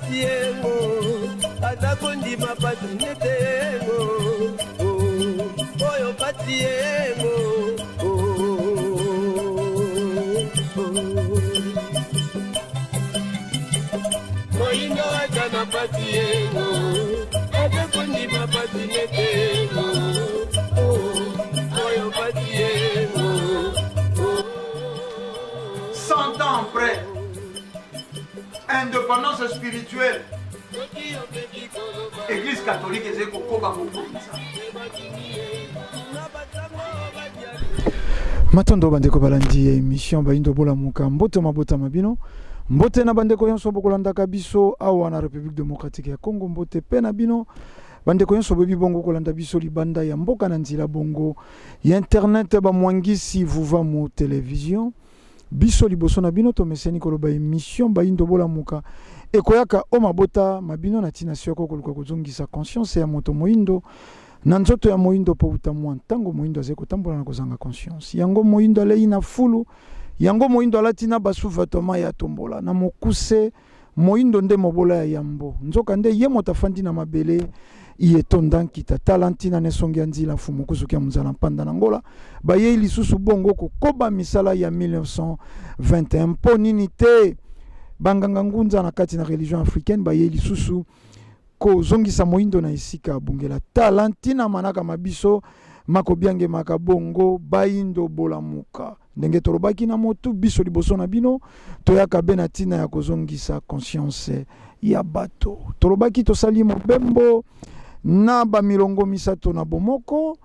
patiengo atakondima patinetengo oyo patiengo moindo atana patiengo atakondima patinetengo oyo patiengo. 100 ans après, indépendance spirituelle, Église catholique est kokoba kokonza. Matondo bandeko balandi émission Baindo bola muka mbote mabota mabino mbote na bandeko yonso bokolanda biso awa na République démocratique ya Congo mbote pe na bino bandeko yonso bebi bongo kolanda biso libanda ya mboka na nzila bongo ya internet ba mwangisi vuva mu télévision biso liboso na bino to meseni koloba émission Baindo bola muka ekoyaka o mabota mabino na tina sio ko koluka kozongisa conscience ya moto moindo na nzoto ya moindo po utamwa ntango moindo azeko tambola na kozanga conscience yango moindo alei na fulu yango moindo alatina basuvatoma ya tombola na mokuse moindo nde mobola ya yambo nzoka nde ye motafandi na mabele iye tondanki ta talantina ne songi nzila fumu kusuki ya muzala mpanda na ngola baye lisusu bongo kokoba misala ya 1921 mpo nini te banganga ngunza na kati na religion africaine baye lisusu ko zongisa moindo na isika bungela talantina manaka mabiso makobiange makabongo baindo bolamuka ndenge torobaki na motu biso liboso na bino toyaka benatina ya kozongisa conscience ya bato torobaki tosali mobembo na ba milongo misato na bomoko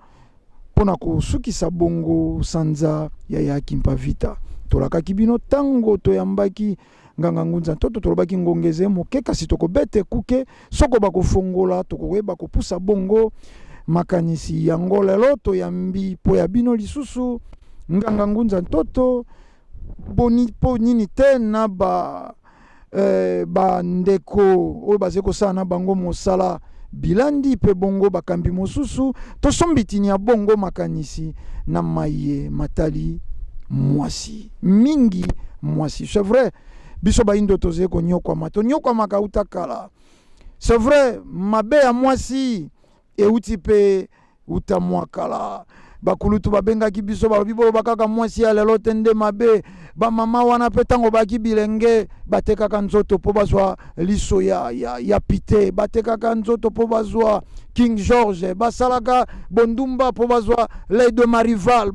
pona kosukisa bongo sanza ya yaki mpavita tolakaki bino tango toyambaki nganga ngunza toto tolobaki ngongeze moke kasi tokobete kuke soko bakofongola tokoyeba kopusa bongo makanisi yango lelo toyambi po ya bino lisusu nganga ngunza toto boni po nini te na ba ndeko oyo bazeko sana na bango mosala bilandi pe bongo bakambi mosusu tosombitini ya bongo makanisi na maye matali mwasi mingi mwasi c'est vrai biso baindo toze ko nyokwa mato nyokwa makauta kala c'est vrai mabe ya mwasi euti pe utamwakala bakulutu babengaki biso babibolo bakaka mwasi ya lelo tende mabe ba mama wana pe tango baki bilenge batekaka nzoto po bazwa liso ya pite batekaka nzoto po bazwa King George basalaka bondumba po bazwa les de Marival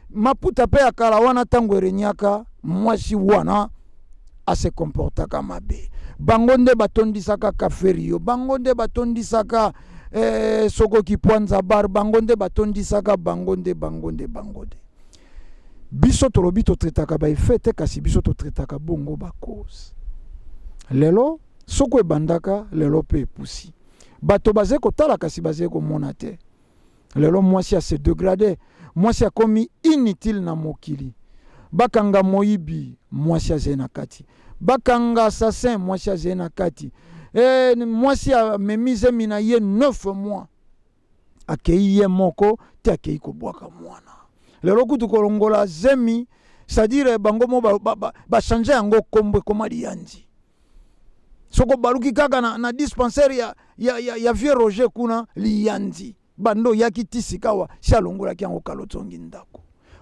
maputa pe akala wana tango erenyaka mwasi wana ase comportaka mabe bangonde batondisaka kaferio bangonde batondisaka soko kipwanza bar bangonde batondisaka bangonde biso tolobi to tretaka ba efete kasi biso to tretaka bongo ba cause lelo soko ebandaka lelo pe pusi bato baze ko tala kasi baze ko monate lelo mwasi a se dégradé mwasi a komi inutile na mokili bakanga moyibi mwasi azena kati bakanga assassin mwasi azena kati mwasi a memize mina ye 9 mois akei ye moko te akei ko bwaka mwana lelo kutu kolongola zemi c'est-à-dire bango mo ba changer yango kombo komali yanzi soko baluki kaka na dispensaire ya Vieux Roger kuna liyanzi bando yakitisikawa shalongola kyango kalotongi ndako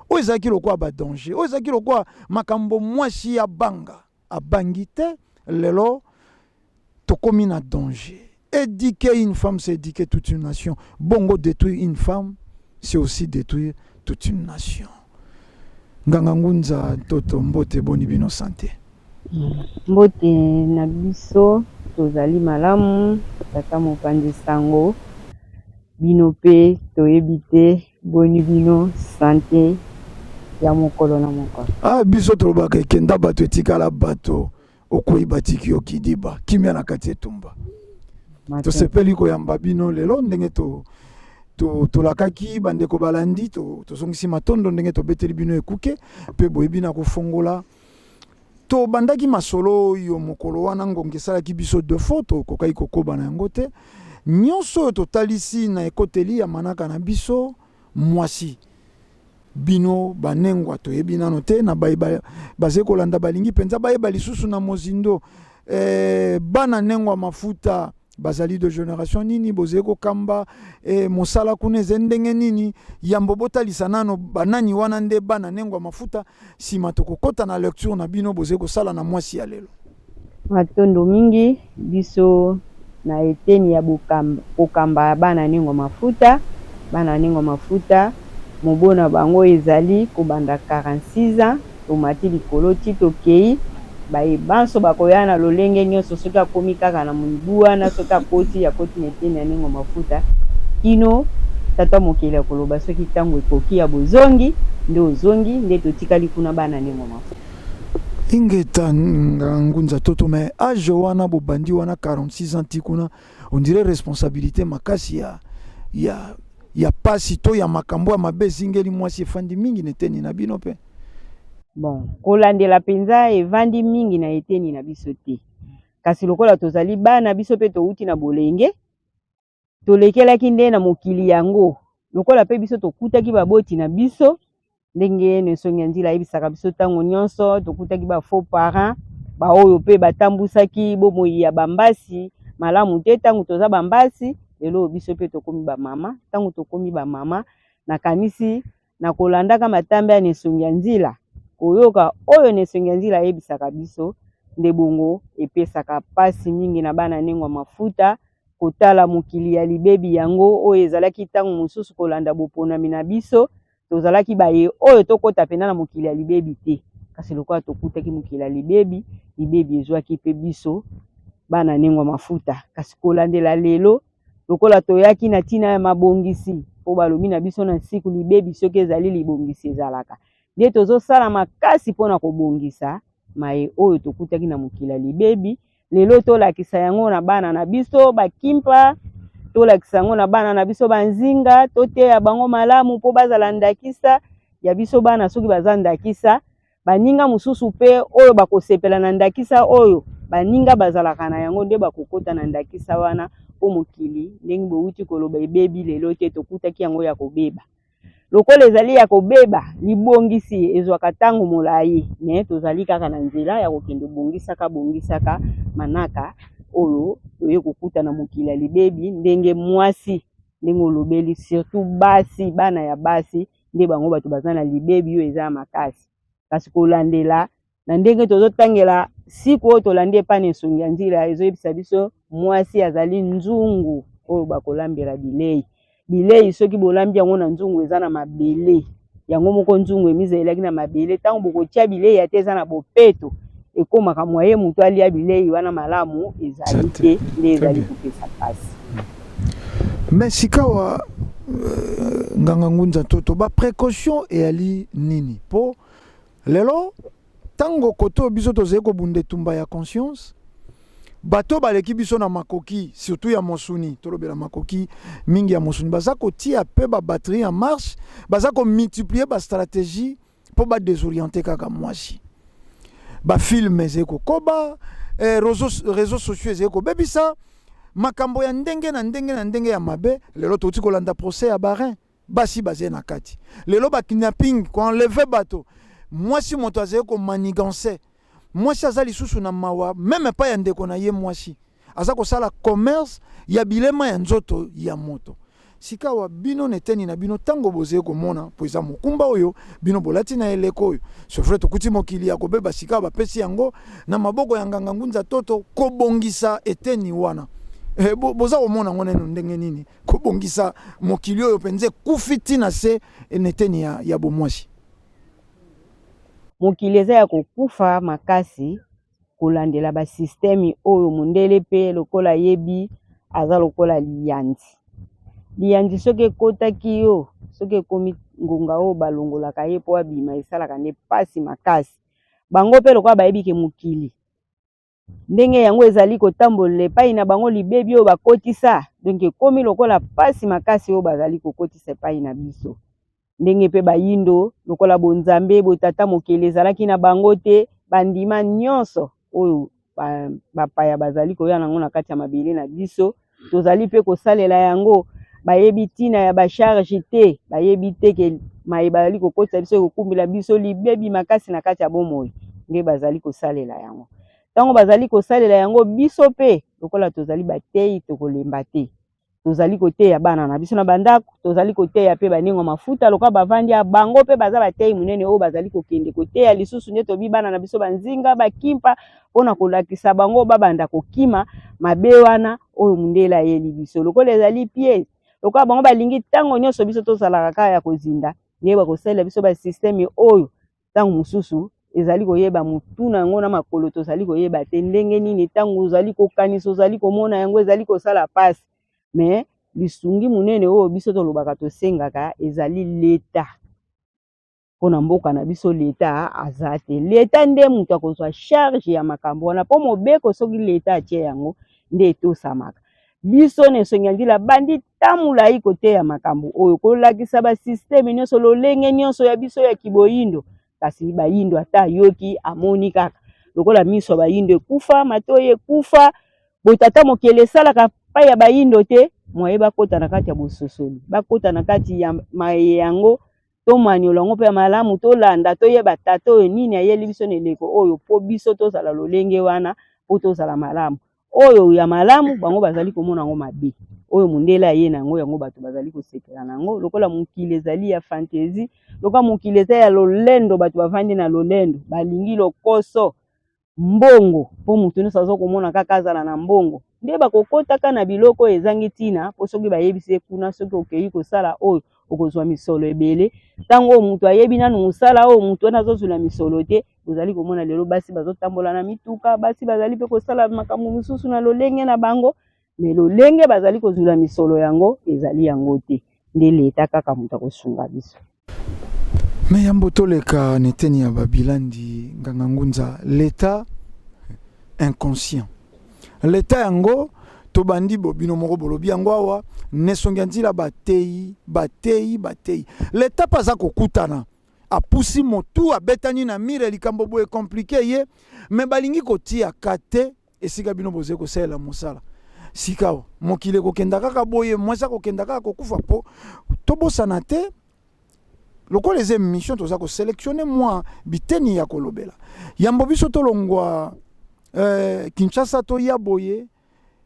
oyezaki lokwa ba danger oyezaki lokwa makambo mwasi ya banga abangi te lelo tokomi na danger. Éduquer une femme, c'est éduquer toute une nation. Bongo détruire une femme, c'est aussi détruire toute une nation. Nganga ngunza toto mbote boni bino santé. Mbote na biso tozali malamu tata mopande sango bino pe toyebite boni bino santé ya mokolo na mokolo. Ah biso tolobaka kenda bato etikala bato okoi batiki okidiba kimia na kati etumba. To sepeli ko yamba bino lelo ndenge to lakaki bandeko balandi to songisi matondo ndenge to beteli bino ekuke pe boyebina ko fongola to bandaki masolo yo mokolo wana ngongesa ki biso de photo ko kai kokoba na yango te nyonso to talisi na ekoteli ya manaka na biso mwasi bino banengwa to yebina no te na baze kolanda balingi penza bayeba lisusu na mozindo bana nengwa mafuta bazali de génération nini bozeko kamba mosala kuna ndenge nini yambo botalisa nano banani wana nde bana nengwa mafuta sima tokokota na lecture na bino bozeko sala na mwasi ya lelo matondo mingi biso na eteni ya bokamba bana nengwa mafuta mobona bango ezali kobanda 46 ans tomati likolo ti tokei banso bakoya na lolenge nyonso soki akomi kaka na moyibu wana soki akoti na eteni ya nengwa mafuta kino tata mokili ya koloba soki ntango ekoki ya bozongi nde ozongi nde totikali kuna bana nengwa mafuta ingeta ngunza toto me age wana bobandi wana 46 ans ti kuna on dirait responsabilité makasi ya pasi to ya makambo ya mabe zingeli mwasi efandi mingi na eteni na bino pe bon kolandela penza evandi mingi na eteni na biso te kasi lokola tozali bana biso pe touti na bolenge tolekelaki nde na mokili yango lokola pe biso tokutaki baboti na biso ndenge nsongi ya nzela ayebisaka biso ntango nyonso tokutaki faux parents baoyo pe batambusaki bomoi ya bambasi malamu te ntango toza bambasi lelo biso pe tokomi bamama ntango tokomi bamama nakanisi na kolandaka matambe ya nsongi ya nzela koyoka oyo nsongi ya nzela ayebisaka biso nde bongo epesaka pasi mingi na bana nengwa mafuta kotala mokili ya libebi yango oyo ezalaki ntango mosusu kolanda boponami na biso tozalaki baye oyo tokota pena na mokili ya libebi te kasi lokola tokutaki mokili ya libebi ezwaki pe biso bana nengwa mafuta kasi kolandela lelo lokola toyaki na tina ya mabongisi po balobi na biso na siku libebi soki ezali libongisi ezalaka nde tozosala makasi mpona kobongisa maye oyo tokutaki na mokili ya libebi lelo tolakisa yango na bana na biso bakimpa tolakisa yango na bana na biso banzinga toteya bango malamu mpo bazala ndakisa ya biso bana soki baza ndakisa baninga mosusu pe oyo bakosepela na ndakisa oyo baninga bazalaka na yango nde bakokota na ndakisa wana po mokili ndenge bouti koloba ebebi lelo te tokutaki yango ya kobeba lokola ezali ya kobeba libongisi ezwaka ntango molai me tozali kaka na nzela ya kokende bongisaka manaka oyo toye kokuta na mokili ya libebi ndenge mwasi ndenge olobeli surtout basi bana ya basi nde bango bato baza na libebi oyo eza makasi kasi kolandela na ndenge tozotangela siku oyo tolandi epana nsongi ya nzela ezoyebisa biso mwasi azali nzungu oyo bakolambela bilei soki bolambi yango na nzungu eza na mabele yango moko nzungu emizelaki na mabele ntango bokotia bilei ate eza na bopeto ekomaka mwaye moto alia bilei wana malamu ezali te nde ezali kopesa pasi mais sikawa nganga ngunza toto baprécaution eyali nini po lelo ntango koto biso tozali kobunda etumba ya conscience bato baleki biso na makoki surtout ya mosuni tolobela makoki mingi ya mosuni baza kotia pe babatterie en marche baza komultiplier bastratégie mpo badésorienter kaka mwasi bafilme ezali kokoba réseaux sociaux ezali kobebisa makambo ya ndenge na ndenge ya mabe lelo toti kolanda procès ya barin basi bazali na kati lelo bakidnapping koenleve bato mwasi moto azali komaniganse mwasi aza lisusu na mawa meme pa ya ndeko na ye mwasi aza kosala commerce ya bilema ya nzoto ya moto sikawa bino neteni na bino ntango bozali komona po eza mokumba oyo bino bolati na eleko oyo sofre tokuti mokili ya kobeba sikawa bapesi yango na maboko ya nganga ngunza toto kobongisa eteni wana boza komona ngo neno ndenge nini kobongisa mokili oyo penze kufiti na se neteni ya bomwasi mokili eza ya kokufa makasi kolandela basysteme oyo mondele pe lokola yebi aza lokola liyandi soki ekotaki yo soki ekomi ngonga oyo balongolaka ye po abima esalaka nde pasi makasi bango pe lokola bayebi ke mokili ndenge yango ezali kotambolela epai na bango libebi oyo bakotisa donc ekomi lokola pasi makasi oyo bazali kokotisa epai na biso ndenge pe bayindo lokola bonzambe botata mokili ezalaki na bango te bandima nyonso oyo bapaya bazali koya nango na kati ya mabele na biso tozali pe kosalela yango bayebi tina ya bacharge te bayebi te ke maye bazali kokotisa biso kokumbela biso libebi makasi na kati ya bomoi nde bazali kosalela yango ntango bazali kosalela yango biso pe lokola tozali batei tokolemba te. Tozali koteya bana na biso na bandako, tozali koteya pe baningo mafuta lokola bavandi ya bango pe baza batei munene oyo bazali kokende koteya lisusu nde tobi bana na biso banzinga bakimpa mpona kolakisa bango babanda kokima mabe wana oyo mundela yeli biso lokola ezali pièce lokola bango balingi ntango nyonso biso tozalaka kaka ya kozinda nde bakosalela biso basysteme oyo ntango mosusu ezali koyeba mutuna yango na makolo tozali koyeba te ndenge nini ntango ozali kokanisa ozali komona yango ezali kosala pasi mais lisungi munene oyo biso tolobaka tosengaka ezali leta mpona mboka na biso leta aza te. Leta nde moto akozwa charge ya makambo wana mpo mobeko soki leta atie yango nde etosamaka. Biso na esongi ya nzela bandi tamulai koteya makambo oyo kolakisa basysteme nyonso lolenge nyonso ya biso ya kiboyindo kasi bayindo ata yoki amoni kaka lokola miso ya bayindo ekufa matoyi ekufa botata mokele esalaka pa ya bayindo te moye bakota na kati ya bososoli bakota na kati ya maye yango tomaniola yango mpe ya malamu tolanda toyeba tata oyo nini ayeli biso na eleko oyo mpo biso tozala lolenge wana mpo tozala malamu oyo ya malamu bango bazali komona yango mabe oyo mundela ye na yango yango bato bazali kosekela nango lokola mokili ezali ya fantaisie lokola mokili eza ya lolendo bato bavandi na lolendo balingi lokoso mbongo mpo moto nyonso azokomona kaka azala na mbongo nde bakokotaka na biloko oyo ezangi ntina mpo soki bayebisi kuna soki okei kosala oyo okozwa misolo ebele ntango oyo moto ayebi nanu mosala oyo moto wana azozwela misolo te ozali komona lelo basi bazotambola na mituka basi bazali mpe kosala makambo mosusu na lolenge na bango me lolenge bazali kozwela misolo yango ezali yango te nde leta kaka moto akosunga biso. Me yambo toleka neteni ya babilandi nganga ngunza leta inconscient leta yango tobandi bobino moko bolobi yango awa nesongi nzila batei leta paza kokutana apusi motu abetani na mire likambo boye compliqué ye me balingi kotia kate esika bino boze kosalela mosala sikawa mokile kokenda kaka boye mwasa kokenda kaka kokufa po tobosana te lokola eze mission toza ko sélectionner moi biteni ya kolobela yambo biso tolongwa Kinshasa to ya boye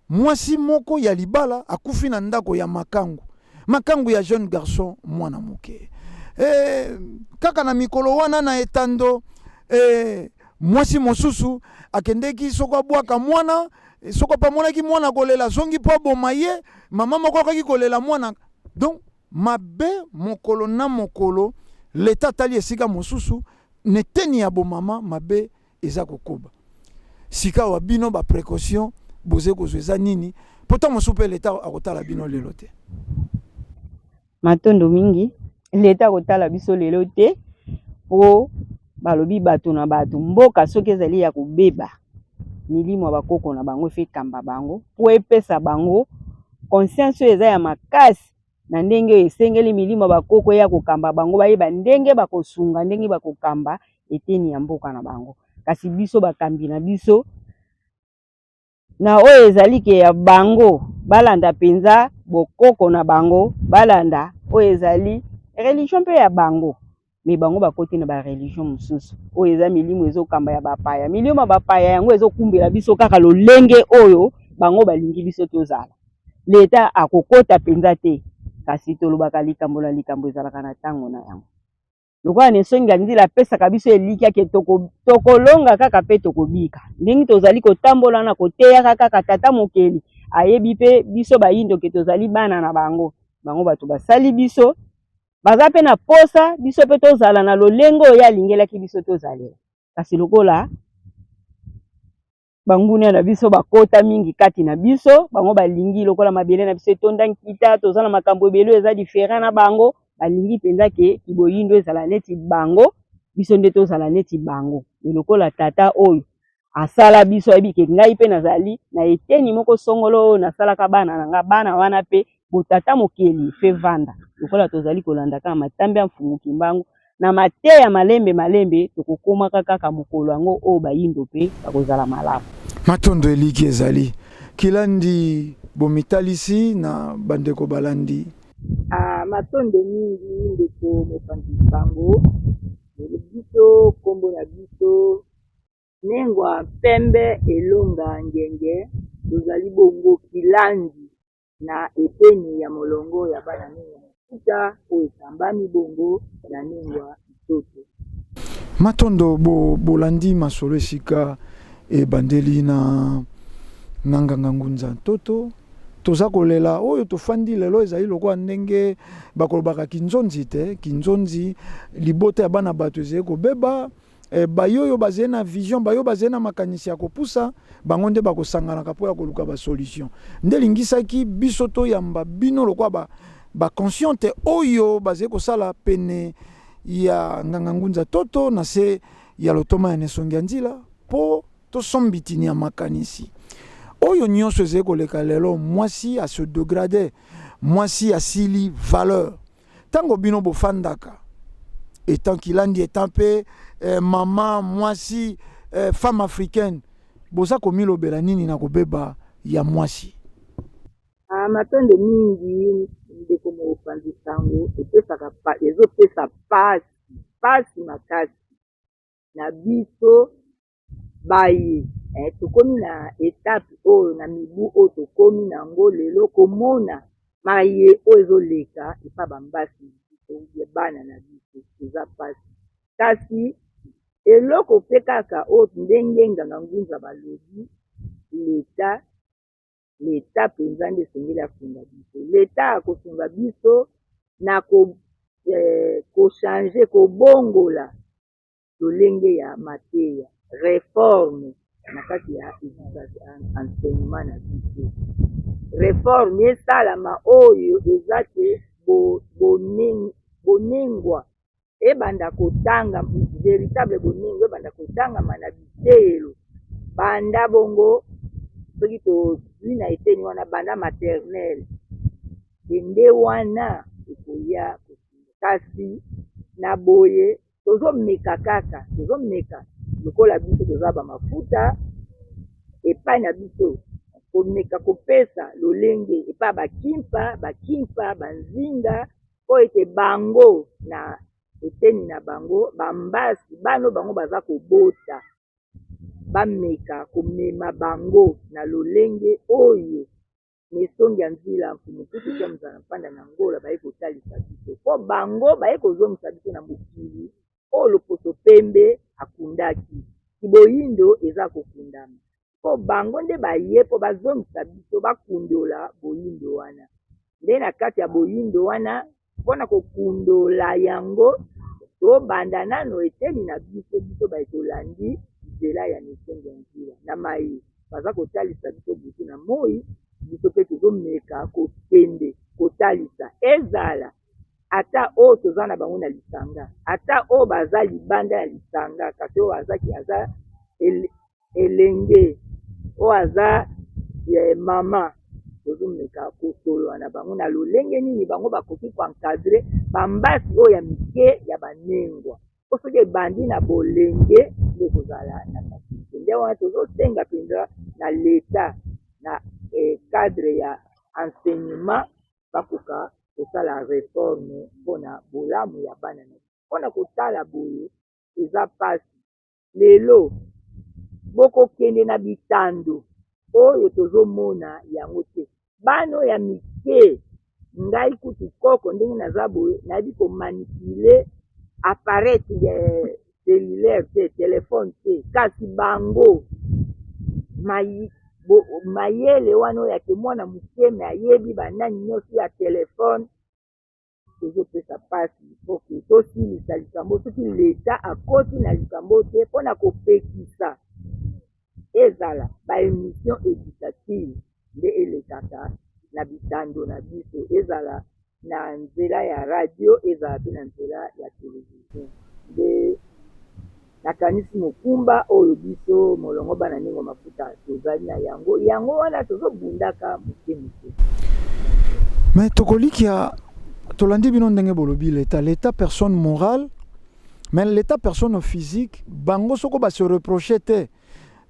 mwasi moko ya libala akufi na ndako ya makangu ya jeune garçon mwana moke kaka na mikolo wana na etando mwasi mosusu akendeki soko abwaka mwana soko pamonaki mwana kolela zongi po boma ye mama moko akaki kolela mwana donc mabe mokolo na mokolo leta tali esika mosusu neteni ya bomama mabe eza kokoba sika wa bino ba précaution boze kozweza nini pota mosupe leta akotala bino lelo te matondo mingi leta akotala biso lelo te po balobi bato na bato mboka soki ezali ya kobeba milimo ya bakoko na bango efe kamba bango po epesa bango conscience eza ya makasi na ndenge esengeli milimo bakoko ya kokamba bango bayeba ndenge bakosunga ndenge bakokamba eteni ya mboka na bango kasi biso bakambi na biso na oyo ezali ke ya bango balanda penza bokoko na bango balanda oyo ezali religion pe ya bango me bango bakoti na ba religion mosusu oyo eza milimo ezokamba ya bapaya milimo bapaya yango ezokumbela biso kaka lolenge oyo bango balingi biso tozala leta akokota penza te kasi tolobaka likambo na likambo ezalaka na ntango na yango lokola nesongi ya nzela apesaka biso elikiake tokolonga kaka mpe tokobika ndenge tozali kotambola na koteyaka kaka tata mokeli ayebi mpe biso bayindo ke tozali bana na bango bato basali biso baza mpe na posa biso mpe tozala na lolengo oyo alingelaki biso tozalela kasi lokola banguna na biso bakota mingi kati na biso bango balingi lokola mabele na biso etonda nkita tozala makambo ebele eza différent na bango balingi penza ke kiboyindo ezala neti bango biso nde tozala neti bango me lokola tata oyo asala biso ayebi ke ngai mpe nazali na eteni moko songolo oyo nasalaka bana na nga bana wana mpe botata mokeli fe vanda lokola tozali kolanda kaka matambe ya mfumuki mbangu na mateya malembe tokokomaka kaka mokolo yango oyo bayindo mpe bakozala malamu matondo eliki ezali kilandi bomitalisi na bandeko balandi matondo mingi ndeko mopanzi bango biso kombo na biso nengwa Boma pembe elonga ngenge tozali bongo kilandi na eteni ya molongo ya bana ningwa mafuta oyo esambami bongo na ningwa mitoto. Matondo bolandi masolo esika ebandeli na nganga ngunza toto toza kolela oyo tofandi lelo ezali lokola ndenge bakolobaka kinzonzi te kinzonzi libota ya bana bato ezali kobeba bayoyo bazali na vision bayo bazali na makanisi ya kopusa bango nde bakosanganaka mpo ya koluka basolution nde lingisaki biso toyamba bino lokola baconsciente oyo bazali kosala pene ya nganga ngunza toto na se ya lotoma ya nesongi ya nzila mpo tosombitini ya makanisi oyo nyonso ezali koleka lelo mwasi ase degrade mwasi asili valeur ntango bino bofandaka etant kilandi etant mpe mama mwasi femme africaine boza komilobela nini na kobeba ya mwasi? Matondo mingi ndeko mopanzi sango epesaka ezopesa pasi makasi na biso baye tokomi na etape oyo na mibu oyo tokomi nango lelo komona maye oyo ezoleka epa bambasi biso bana na biso eza pasi kasi eloko mpe kaka oyo ndenge nganga ngunza balobi leta mpenza nde esengeli asunga biso leta akosunga biso na kochange kobongola lolenge ya mateya réforme na kati ya enseignement na biso réforme esalama oyo eza te bonengwa ebanda kotanga véritable bonengwa ebanda kotangama na bitelo banda bongo soki tozwi na eteni wana banda maternelle ende wana ekoya kosunga kasi na boye tozomeka kaka tozomeka lokola biso toza bamafuta epai na biso komeka kopesa lolenge epai bakimpa banzinga po ete bango na eteni na bango bambasi bano bango baza kobota bameka komema bango na lolenge oyo nesongi ya nzila mfumukutu te mzala mpanda na ngola baye kotalisa biso po bango baye kozongisa biso na mokili oyo loposo pembe akundaki kiboyindo eza kokundama po bango nde baye po bazongisa biso bakundola boyindo wana nde na kati ya boyindo wana mpona kokundola yango tobanda nano eteni na biso baye tolandi nzela ya nesongi ya nzila na mai baza kotalisa biso butu na moi biso mpe tozomeka kokende kotalisa ezala ata oyo toza na bango na lisanga ata oyo baza libanda ya lisanga kasi oyo azaki aza elenge oyo aza mama tozomeka kosolola na bango na lolenge nini bango bakoki koencadre bambasi oyo ya mike ya banengwa po soki ebandi na bolenge nde kozala na makisi nde wana tozosenga mpenza na leta na cadre ya enseignement bakoka kosala réforme mpona bolamu ya bana na mpona kotala boye eza pasi lelo bokokende na bitando oyo tozomona yango te bana oyo ya mike ngai kutu koko ndenge naza boye nayebi komanipule appareil cellulaire te telefone te kasi bango mayele wana oyo ake mwana mokeme ayebi banani nyonso ya telefone tozopesa pasi poke tosilisa likambo soki leta akoti na likambo te mpona kopekisa ezala baémission éducative nde elekaka na bitando na biso ezala na nzela ya radio ezala mpe na nzela ya télévision nde nakanisi mokumba oyo biso molongo bana ndenge mafuta tozali na yango wana tozobundaka moke mais tokolikia tolandi bino ndenge bolobi l'état personne morale mais l'état personne physique bango soko base reproche te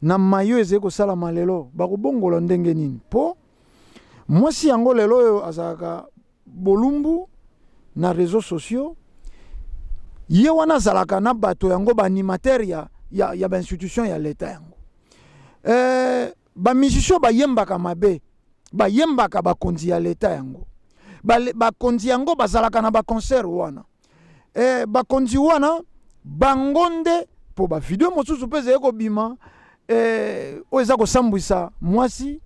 na mayo ezali kosalama lelo bakobongola ndenge nini mpo mwasi yango lelo oyo azalaka bolumbu na réseaux sociaux ye wana azalaka na bato yango baanimatere ya bainstitution ya leta yango ba musicien bayembaka mabe bayembaka bakonzi ya leta yango bakonzi yango bazalaka na baconcert wana bakonzi wana bangonde po bavideo mosusu mpe ezali kobima oyo eza kosambwisa mwasi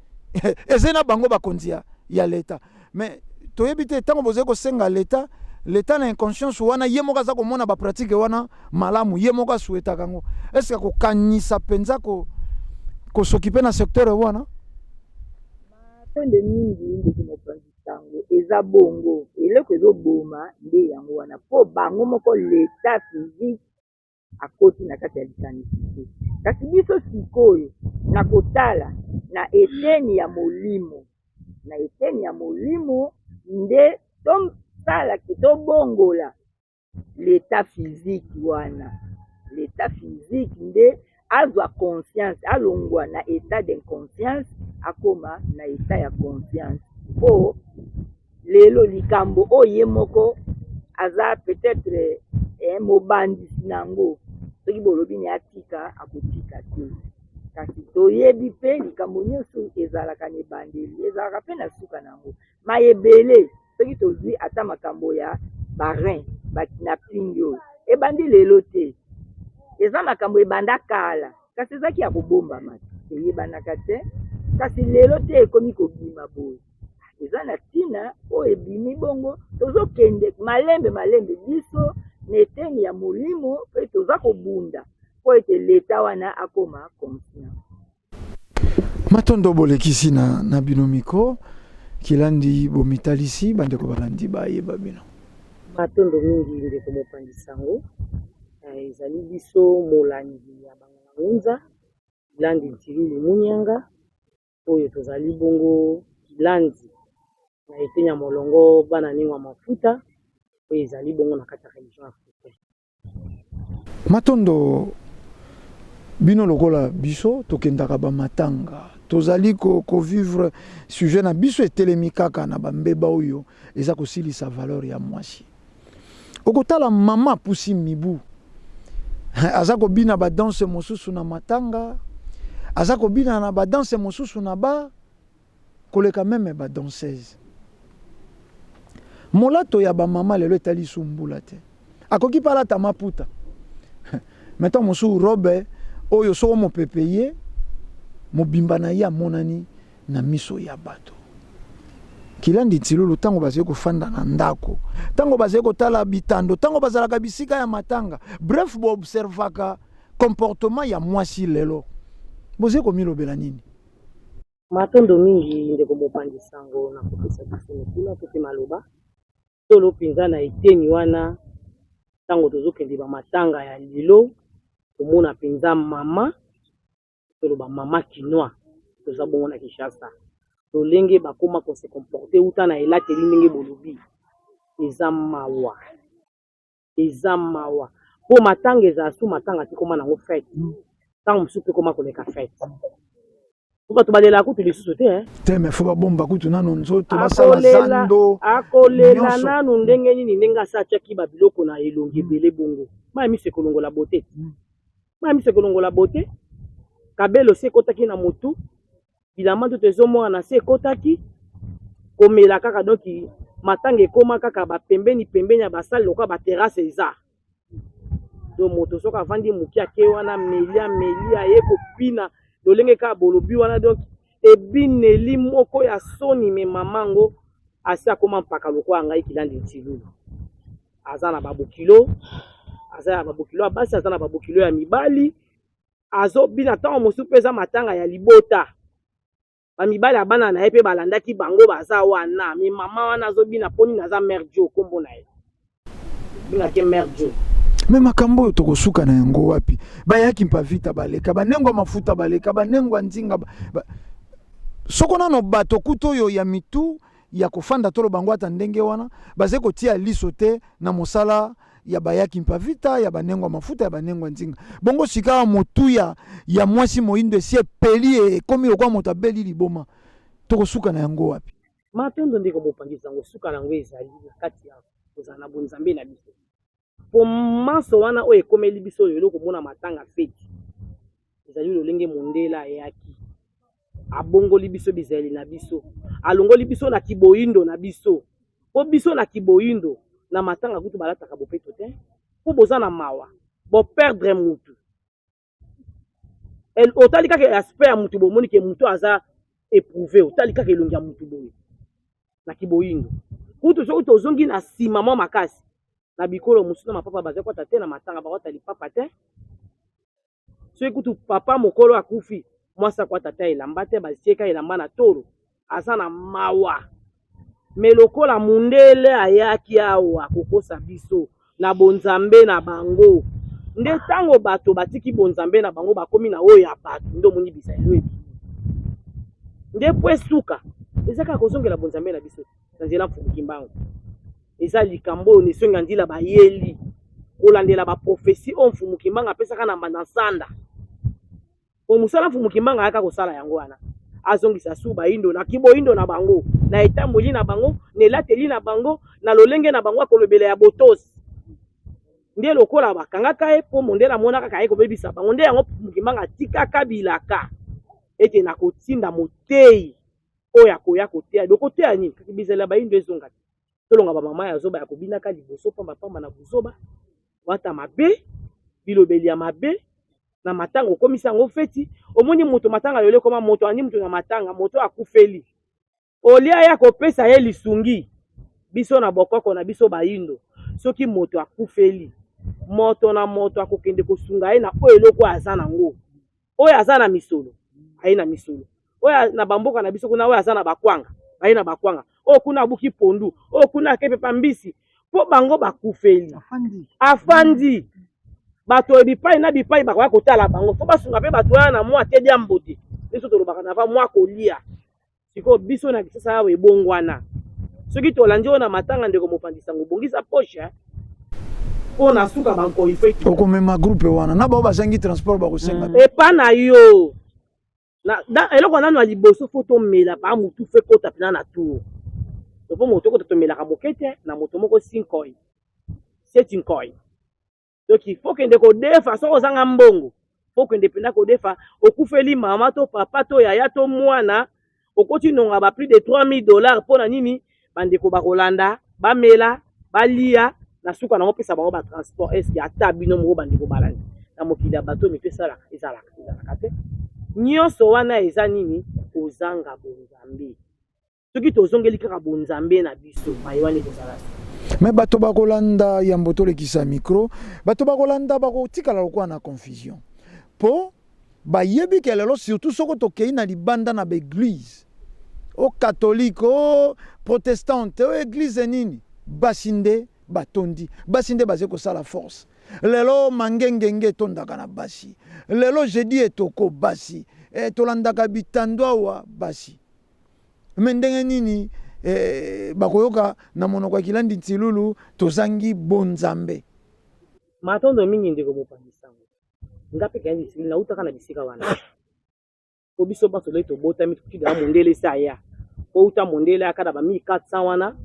eza na bango bakonzi ya leta mais toyebi te ntango bozali kosenga leta na inconscience wana ye moko aza komona bapratike wana malamu ye moko asuetaka yango eske kokanisa mpenza kosokipe na secteur wana matonde mingi ndeko mopanzi sango eza bongo eloko ezoboma nde yango wana mpo bango moko leta physique akoti na kati ya likanisi te kasi biso sikoyo na kotala na eteni ya molimo nde tosalaki tobongola leta physique wana leta physique nde azwa conscience alongwa na état d'inconscience akoma na état ya conscience po lelo likambo oyo ye moko aza peut-être mobandisi nango soki bolobi ni atika akotika te kasi toyebi mpe likambo nyonso ezalaka na ebandeli ezalaka mpe na suka nango mayebele soki tozwi ata makambo ya barin bakidnapping oyo ebandi lelo te eza makambo ebanda kala kasi ezaki ya kobombama eyebanaka te kasi lelo te ekomi kobima boye eza na ntina oyo ebimi bongo tozokende malembe biso na eteni ya molimo mpe toza kobunda mpo ete leta wana akoma conscient matondo bolekisi na bino miko kilandi bomitalisi bandeko balandi bayeba bino matondo mingi ndeko mopanzi sango ezali biso molangi ya bangunza kilandi ntilili munyanga oyo tozali bongo kilandi na eteni ya molongo bana ningwa mafuta oyo ezali bongo na kati ya religion africaine matondo bino lokola biso tokendaka bamatanga tozali kovivre sujet na biso etelemi kaka na bambeba oyo eza kosilisa valeur ya mwasi okotala mama pusi mibu aza kobina badanse mosusu na matanga aza kobina na badanse mosusu na ba koleka meme badanseuse molato ya bamama lelo etali sumbula te akoki palata maputa metan mosusu robe oyo soko mopepe ye mobimba na ye amonani na miso ya bato kilandi ntilulu ntango bazali kofanda na ndako ntango bazali kotala bitando ntango bazalaka bisika ya matanga bref boobservaka comportement ya mwasi lelo bozali komilobela nini matondo mingi ndeko mopanzi sango na kopesa biso mokula to mpe maloba tolo mpenza na eteni wana ntango tozokende bamatanga ya lelo tomona mpenza mama toloba mama kinois toza bongo na Kinshasa lolenge bakoma kose comporte uta na elateli ndenge bolobi eza mawa po matanga eza su matanga ti koma nango fete ntango mosusu mpe koma koleka fete po bato balelaka kutu lisusu te me fo babomba kutu nano nzoto basala zando akolela nanu ndenge nini ndenge asa atiaki babiloko na elongi ebele bongo maya miso ekolongola bote kabelo se ekotaki na motu bilamba ndoto ezomona na se ekotaki komela kaka donki matanga ekoma kaka bapembeni ya basali lokola baterase eza do moto soki avandi moki ake wana meli aye kopina lolenge kaka bolobi wana donk ebineli moko ya soni me mamango asi akoma mpaka lokola ngai kilandi ntilulu aza na babokilo ya basi aza na babokilo ya mibali azobina ntango mosusu mpe eza matanga ya libota bamibali ya bana na ye mpe balandaki bango baza wana me mama wana azobina mponi naza mare jo kombo na ye bingaki mare jo me makambo oyo tokosuka na yango wapi bayaki mpa vita baleka banengo mafuta baleka banengo nzinga soko nano bato kutu oyo ya mitu ya kofanda tolo bango ata ndenge wana baze kotia liso te na mosala ya bayaki mpa vita ya banengo mafuta ya banengo nzinga bongo sika motu ya mwasi moindo esi epeli ekomi lokwa moto abeli liboma tokosuka na yango wapi matondo ndeko bopangisa yango suka na yango ezali kati ya kozala na bonzambe na biso po maso wana oyo ekomeli biso lelo komona matanga feti ezali lolenge mondele ayaki abongoli biso bizali na biso alongoli biso na kiboyindo na biso po biso na kiboyindo na matanga kutu balataka bopeto te po boza na mawa boperdre mutu otali kaka aspect ya mutu bomoni ke mutu aza éprouvé otali kaka elongi ya mutu boye na kiboyindo kutu soki tozongi na nsima mwa makasi na bikolo mosusu na mapapa baza kwata te na matanga bakwata lipapa te soki kutu papa mokolo akufi mwasi akwata te elamba te basieka elamba na toro aza na mawa me lokola mundele ayaki awa kokosa biso na bonzambe na bango nde ntango bato batiki bonzambe na bango bakomi na oyo ya bato nde omoni bisalelo ebi nde po esuka eza kaka kozongela bonzambe na biso na nzela mfumuki mbango eza likambo oyo nesonga ndila bayeli kolandela baprofesi oyo mfumuki mbango apesaka na nsanda po mosala mfumuki mbango ayaka kosala yango wana azongisa su bayindo na kiboyindo na bango na etamboli na bango na elateli na bango na lolenge na bango akolobela ya botosi nde lokola bakangaka ye po mondele amonaka kaka ye kobebisa bango nde yango mfumuki mbango atikaka bilaka ete na kotinda moteyi oyo akoya koteya dokoteya nini kaki bizala bayindo ezonga te tolonga bamama ya zoba ya kobinaka liboso pambapamba na buzoba wata mabe bilobeli ya mabe na matanga okomisa yango feti omoni moto matanga yole koma moto ani moto na matanga moto akufeli olia ya kopesa ye lisungi biso na bokoko na biso bayindo soki moto akufeli moto na moto akokende kosunga ye na oyo eloko aza nango oyo aza na misolo aye na misolo oyo na bamboka na biso kuna oyo aza na bakwanga aye na bakwanga oyo kuna abuki pondu oyo kuna akepepa mbisi po bango bakufeli afandi bato bipai na bipai bakoya kotala bango fo basunga mpe bato wana na mwa te dia mbote biso tolobaka na va mwa kolia sikoyo biso na kisasa awa ebongwana soki tolandi oyo na matanga ndeko mopanzi sango bongisa poshe mpo na suka bankoi feti okomema groupe wana na bao bazangi transport bakosenga epa na yo eloko nano ya liboso fo tomela baa motu fe kota mpena na tour topo moto kota tomelaka moke te na moto moko 5 7 nkoi donc il faut kende kodefa soko ozanga mbongo faut kende penda kodefa okufeli mama to papa to yaya to mwana okoti nonga ba plus de $3000 mpona nini bandeko bakolanda bamela balia na suka na opesa bango ba transport eske ata bino moko bandeko balandi na mokili ya bato mipesa ezalaka te nyonso wana eza nini kozanga bonzambe soki tozongeli kaka bonzambe na biso mayewani kozala me bato bakolanda yambo tolekisa micro bato bakolanda bakotikala lokola na confusion po bayebi ke lelo surtout soko tokei na libanda na baeglise o catholique o protestante o église nini basinde batondi basinde baze kosala force lelo mangengenge tondaka na basi lelo jeudi etoko basi tolandaka bitando awa basi me ndenge nini bakoyoka na monoko ya kilandi ntilulu tozangi bonzambe matondo mingi ndeko mopangisango ngape kaya bisili na utaka na bisika wana po biso baso le tobotami tukida mondele saya po uta mondele akada ba 1400 wana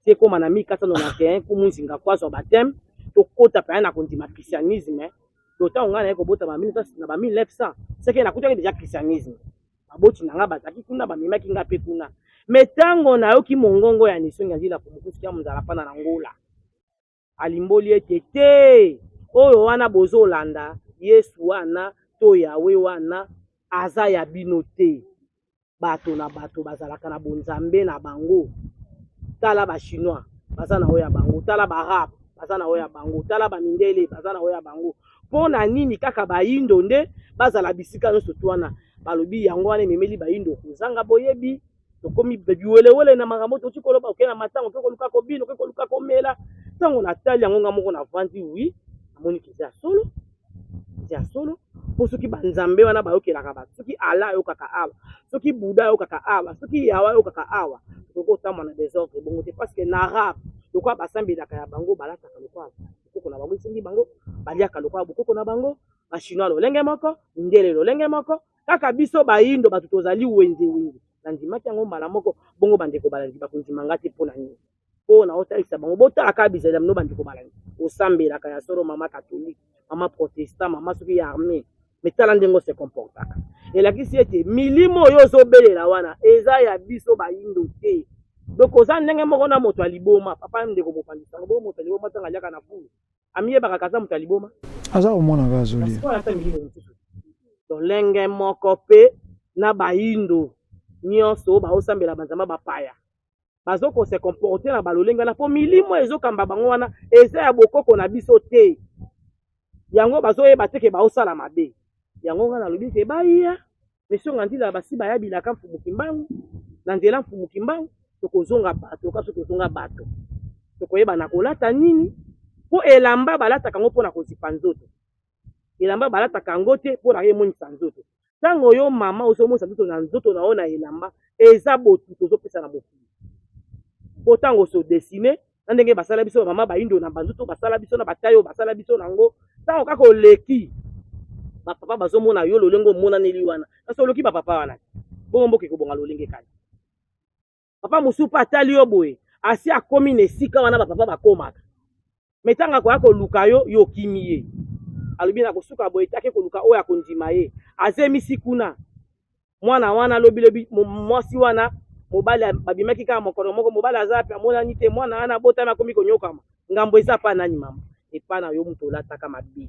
te koma na 1491 ku munzinga kwazo batem tokota pa na kondima christianisme lota ongana yako bota ba 1900 seke na kutaka deja christianisme baboti nanga bazaki kuna ba mimaki ngape kuna metango na yoki mongongo ya nisongi azila kumukusi ya muzala pana na ngola alimboli etete oyo wana bozolanda Yesu wana to Yawe wana aza ya bino te bato na bato bazalaka na bonzambe na bango tala ba chinois baza na oyo ya bango tala ba arabe baza na oyo ya bango tala ba mindele baza na oyo ya bango pona nini kaka bayindo nde bazala bisika nyonso twana balobi yango wana ememeli bayindo kozanga boyebi tokomi biwelewele na makambo toti koloba okena matango pe koluka kobino pe koluka komela tango natali yango nga moko na vandi wi amoni kiza solo ya solo po soki banzambe wana bayokelaka bato soki ala ayokaka awa soki buda ayokaka awa soki yawa ayokaka awa toko otambwa na désordre bongo te parce que na arabe lokwa basambelaka ya bango balataka lokwa bokoko na bango esengi bango baliaka lokwa bokoko na bango bachinois lolenge moko ndele lolenge moko kaka biso bayindo bato tozali wenze nandimaki yango mbala moko bongo bandeko balandi bakondimanga te mpona nini mpona otalisa bango botalaka bizali ya mino bandeko balandi osambelaka ya solo mama catholique mama protestant mama soki ya armée mais tala ndengo se comportaka elakisi ete milimo oyo ozobelela wana eza ya biso bayindo te. Donc oza ndenge moko na moto aliboma papa ndeko bopandisa bo moto aliboma tanga liaka na fulu amiyebaka kaza moto aliboma aza komona gazoli donc lenge moko pe na bayindo nyonso baosambela banzamba bapaya bazoko se comporter na balolenga na po milimo ezokamba bango wana eza ya bokoko na biso te yango bazoyeba te ke baosala mabe yango nga nalobi ke baya mesio ngandila basi bayabilaka mfumuki mbangu na nzela mfumuki mbangu tokozonga bato kaso tozonga bato tokoyeba na kolata nini po elamba balataka ngo mpona kozipa nzoto elamba balataka yango te mpona yemonisa nzoto ntango yo mama ozomonisa nzoto na nzoto na yo na elamba eza botu tozopesa na mokili po ntango osodesine na ndenge basala biso mama bayindo na banzoto basala biso na batayo basala biso nango ntango kaka oleki bapapa bazomona yo lolenge omonaneli wana kasi oloki bapapa wana bongo mboke kobonga lolenge kani papa mosusu atali yo boye asi akomi na esika wana bapapa bakomaka me ntango akoya koluka yo yokimi ye alobi na kosuka boye take koluka oyo akondima ye azemisi kuna mwana wana alobilobi mwasi wana mobali babimaki kaka mokolo moko mobali aza pe amonani te mwana wana abotami akomi konyokama ngambo eza pa nani mama epa na yo moto olataka mabe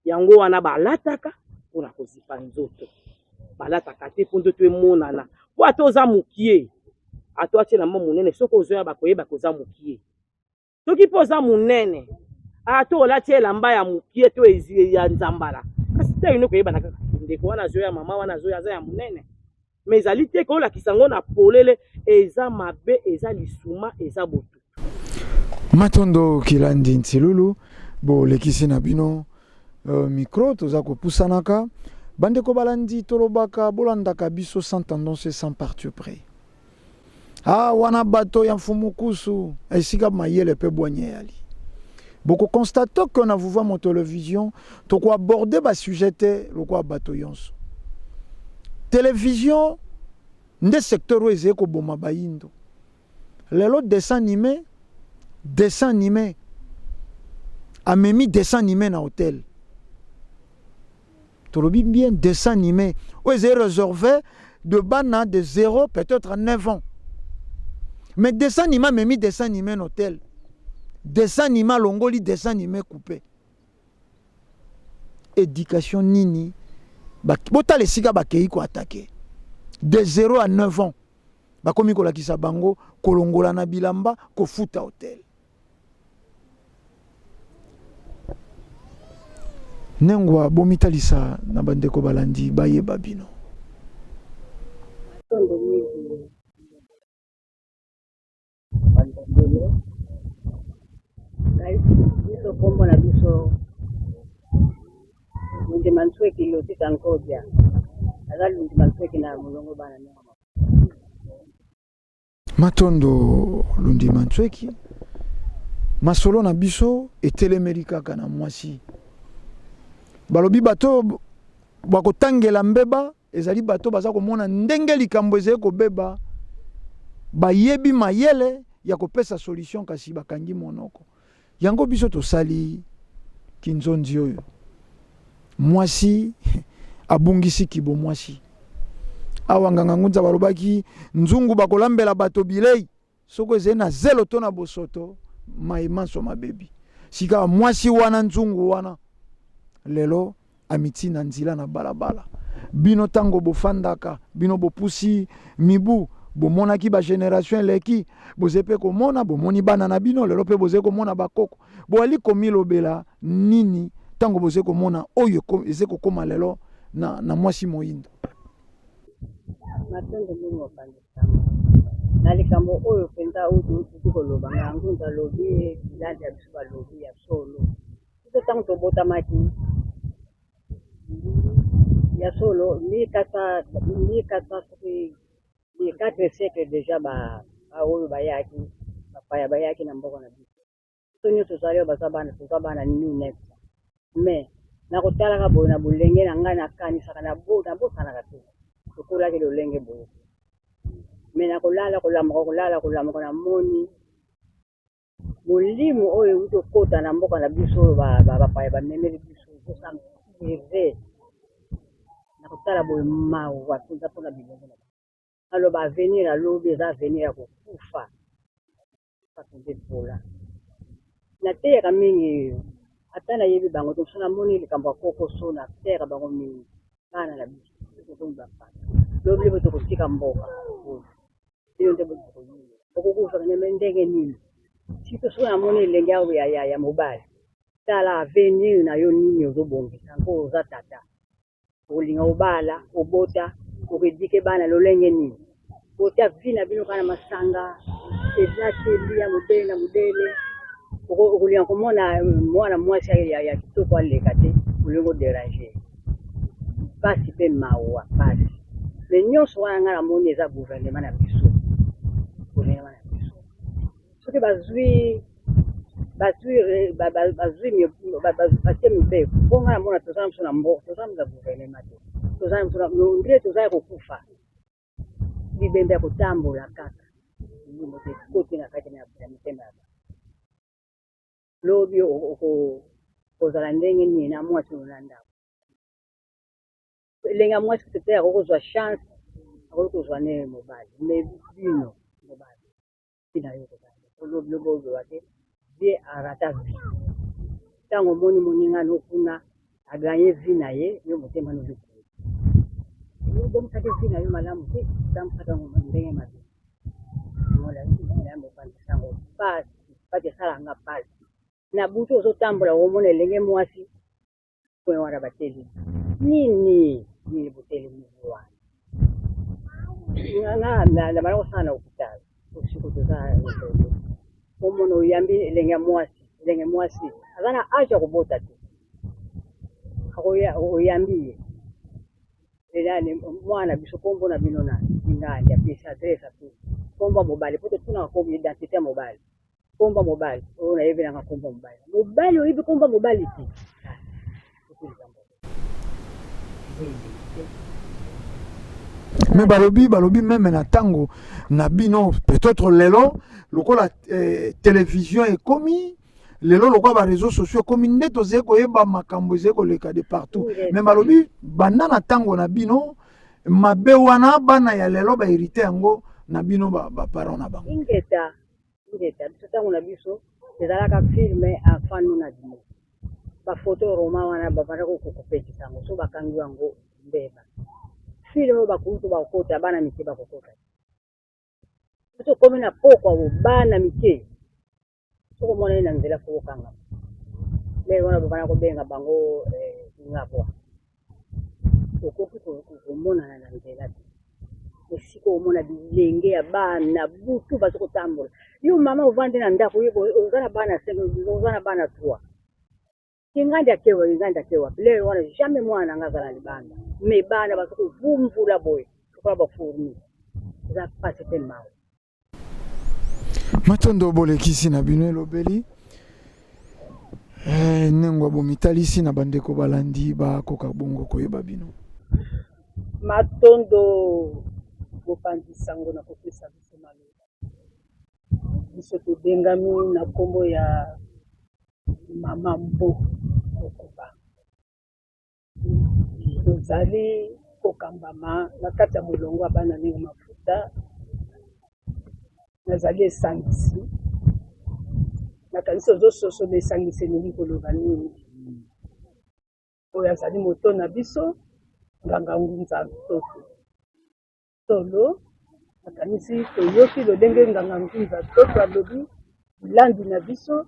yango wana balataka mpona kozipa nzoto balataka te mpo nzoto emonana po ata oza mokie ato atie na mwa monene soki ozoya bakoyeba koza mokie soki mpo oza monene ata olati elamba ya mokie to ya nzambala kasi te ino koyebana kaka ndeko wana azoya mama wana azoya aza ya monene me ezali te koolakisa ngo na polele eza mabe eza lisuma eza botu Matondo Kilandi Ntilulu bo lekisi na bino micro toza kopusanaka bandeko balandi tolobaka bolandaka biso sans tendance sans parti près wana bato ya mfumukusu esika mayele pe boanye yali boko constate que na vuva mo télévision to ko aborder ba sujet te loko bato yonso télévision nde secteur eze ko boma bayindo lelo dessin animé amemi dessin animé na hôtel tolobi bien dessin animé où est réservé de bana de 0 peut-être à 9 ans mais dessin animé memi dessin animé na hôtel dessin animé longoli dessin animé coupé éducation nini bota les siga bakei ko attaquer de 0 à 9 ans bakomi ko lakisa bango kolongola na bilamba ko futa hôtel nengwa bomitalisa na bandeko balandi baye babino biso kombo na biso Lundimansweki lotita nkodia azali Lundimansweki na mulongo bana Matondo Lundimansweki masolo na biso etelemeli kaka na mwasi balobi bato bakotangela mbeba ezali bato baza komona ndenge likambo ezali kobeba bayebi mayele ya kopesa solution kasi bakangi monoko yango biso tosali kinzonzi oyo mwasi abungisi kibo mwasi awanganga ngunza balobaki nzungu bakolambela bato bilei soko ezali na zelo to na bosoto maimanso mabebi sika mwasi wana nzungu wana lelo amiti na nzila na balabala bino tango bofandaka bino bopusi mibu bomonaki ba génération eleki bozepe komona bomoni bana na bino lelo pe boze komona bakoko boali komilobela nini tango boze komona oyo eze kokoma lelo na mwasi moyindo Matondo mungu wapandisa na likambo oyo penza udu tukoloba nga ngunza lobi biladi ya biso balobi ya solo ito tango tobota maki ya solo ni 4 siècles déjà ba oyo bayaki bapaya bayaki na mboka na biso so nyonso tozali baza bana ni 1900 mais nakotalaka boye na bolenge na ngai nakanisaka na bosanaka te tokolaki lolenge boye mais nakolala kolamuka na moni molimo oyo uti okota na mboka na biso oyo bapaya bamemeli biso eve na kotala boye mawa mpenza mpona bilongo na aloba avenir alobi eza avenir ya kokufa patonde pola nateyaka mingi ata nayebi bango toso namoni likambo ya kokoso na teyaka bango mingi bana na biso tokomi bapata lobi lebo tokotika mboka ino nde botokoyia okokufa kaneme ndenge nini sito so namoni elenge awo ya mobali tala avenir na yo nini ozobongisa ngo oza tata okolinga obala obota okedike bana lolenge nini otia vi na bino kana masanga ezakeli ya modele na modele okolinga komona mwana mwasi ya kitoko aleka te olinga odérange pasi mpe mawa pasi me nyonso wana nga namoni eza gouvernement na biso soki batie mibeko mpo nga namona tozala moso na mboka tozala moso na gouvernement te tozala moso ndire tozala ya kokufa libembe ya kotambola kaka limo te koti na kati ya mitema ya lobi kozala ndenge nini na mwasi na ndako elenge ya mwasi tete akokozwa chance akoki kozwa ne mobali me bino mobali tina yo kozala lobi lobozoba te vie arata vie ntango omoni moninga nokuna aganye vi na ye yo motema nobikui obomisaki vi na yo malamu te otamwisaka ndenge mabe molamopanisango pasi esalanga pasi na butu ozotambola omona elenge mwasi kwe wana bateli nini botelemi wana na bana kosala na hôpital osiko toza omona oyambi elenge mwasi aza na age ya kobota te oyambi ye elani mwana biso kombo na bino na ingandi apesa adresse ape kombo mobali po totunaka kombo identité ya mobali kombo mobali oyo nayebelanga kombo mobali oyebi kombo mobali te me balobi meme na ntango na bino peut-être lelo lokola télévision ekomi lelo lokola baréseaux sociaux ekomi nde tozali koyeba makambo ezali koleka de partout me balobi banda na ntango na bino mabe wana bana ya lelo baherite yango na bino baparent na bango ingeta biso ntango na biso ezalaka filme afano na bino bafoto roma wana babanda kokopekisa yango so bakangi yango mbeba filme oyo bakutu bakokota bana mike bakokota biso komi na pokwa bana mike sokomona ye na nzela fokokanga lelo wana babanda kobenga bango ngapwa okoki komonana na nzela te esika omona bilenge ya bana butu baza kotambola yo mama ovandi na ndako oza na bana 5 oza na bana 3 ingandi akewa lelo wana jamais mwana anga aza na libanda me bana baza kovumvula boye lokola bafourni eza pasi te mawa matondo bolekisi na bino elobeli nengwa bomitalisi na bandeko balandi bakoka bongo koyeba bino matondo bopanzisango na kopesa biso maloba biso tobengami na nkombo ya mama mbo kokoba tozali kokambama na kati ya molongo ya bana ndenge mafuta nazali esangisi nakanisi ozososola esangisi elingi koloba nini oyo azali moto na biso nganga ngunza toto solo nakanisi toyoki lolenge nganga ngunza toto alobi landi na biso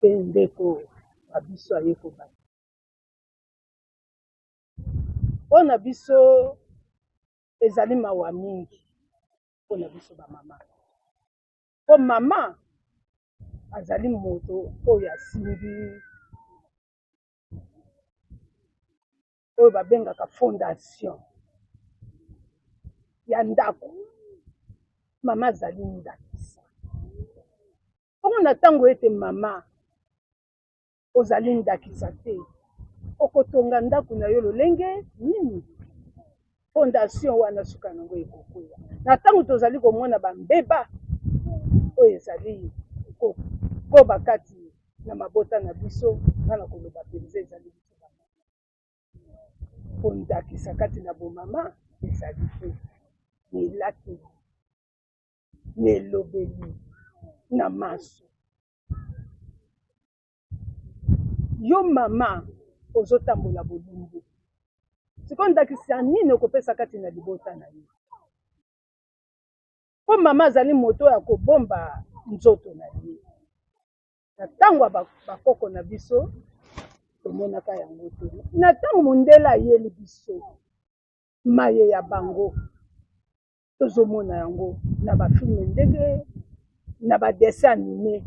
mpe ndeko na biso aye kobala mpo na biso ezali mawa mingi mpo na biso bamama mpo mama azali moto oyo asimbi oyo babengaka fondation ya ndako mama azali ndakisa mpongo na ntango ete mama ozali ndakisa te okotonga ndako na yo lolenge nini fondation wana suka nango ekokwea na ntango tozali komona bambeba oyo ezali koba kati na mabota na biso nga na koloba mpenza ezali biso kondakisa kati na bomama ezali te nelakeli nelobeli na maso yo mama ozotambola bolumbu sikoyo ndakisa nini okopesa kati na libota na ye mpo mama azali moto ya kobomba nzoto na ye na ntango bakoko na biso tomonaka yango te na ntango mondele ayeli biso maye ya bango tozomona yango na bafilme ndenge na badessin anime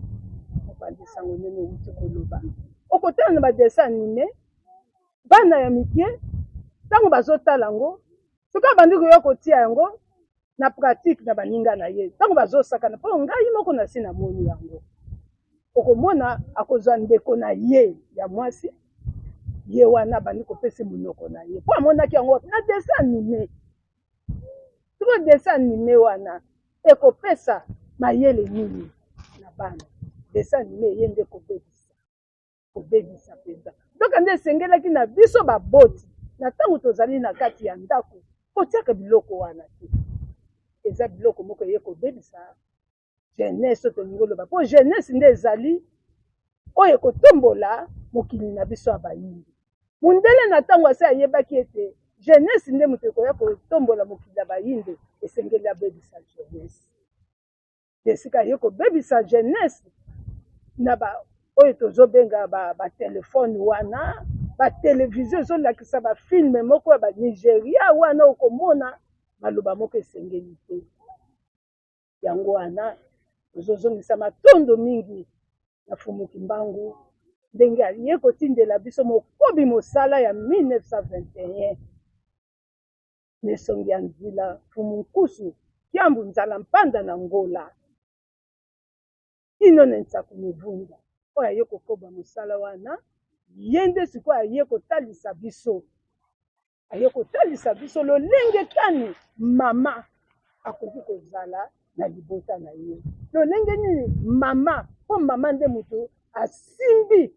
obandisango nene outi koloba okotala na badessin anime bana ya mike ntango bazotala yango soki abandi koya kotia yango na pratique na baninga na ye ntango bazosakana mpo ngai moko na si namoni yango okomona akozwa ndeko na ye ya mwasi ye wana bandi kopesa monoko na ye mpo amonaki yango na dessin anime sikoyo dessin anime wana ekopesa mayele nini na bana dessin anime eye nde kobebisa mpenza donc nde esengelaki na biso baboti na ntango tozali na kati ya ndako kotiaka biloko wana te eza biloko moko eye kobebisa jeunesse tolingi oloba mpo jeunesse nde ezali oyo ekotombola mokili na biso ya bayindi mundele na ntango asi ayebaki ete jeunesse nde moto ekoya kotombola mokili ya bayinde esengeli abebisa jeunesse esika aye kobebisa jeunesse na oyo tozobenga batelefone wana batelevizio ezolakisa bafilme moko ya banigeria wana okomona maloba moko esengeli te yango wana ozozongisa matondo mingi na fumuki mbangu ndenge aye kotindela biso mokobi mosala ya 1921 nesongi ya nzila fumu nkusu kiambu nzala mpanda na ngola ino na nsaku mivunda oyo aye kokoba mosala wana ye nde sikoyo aye kotalisa biso lolenge kani mama akoki kozala na libota na ye lolenge nini mama mpo mama nde moto asimbi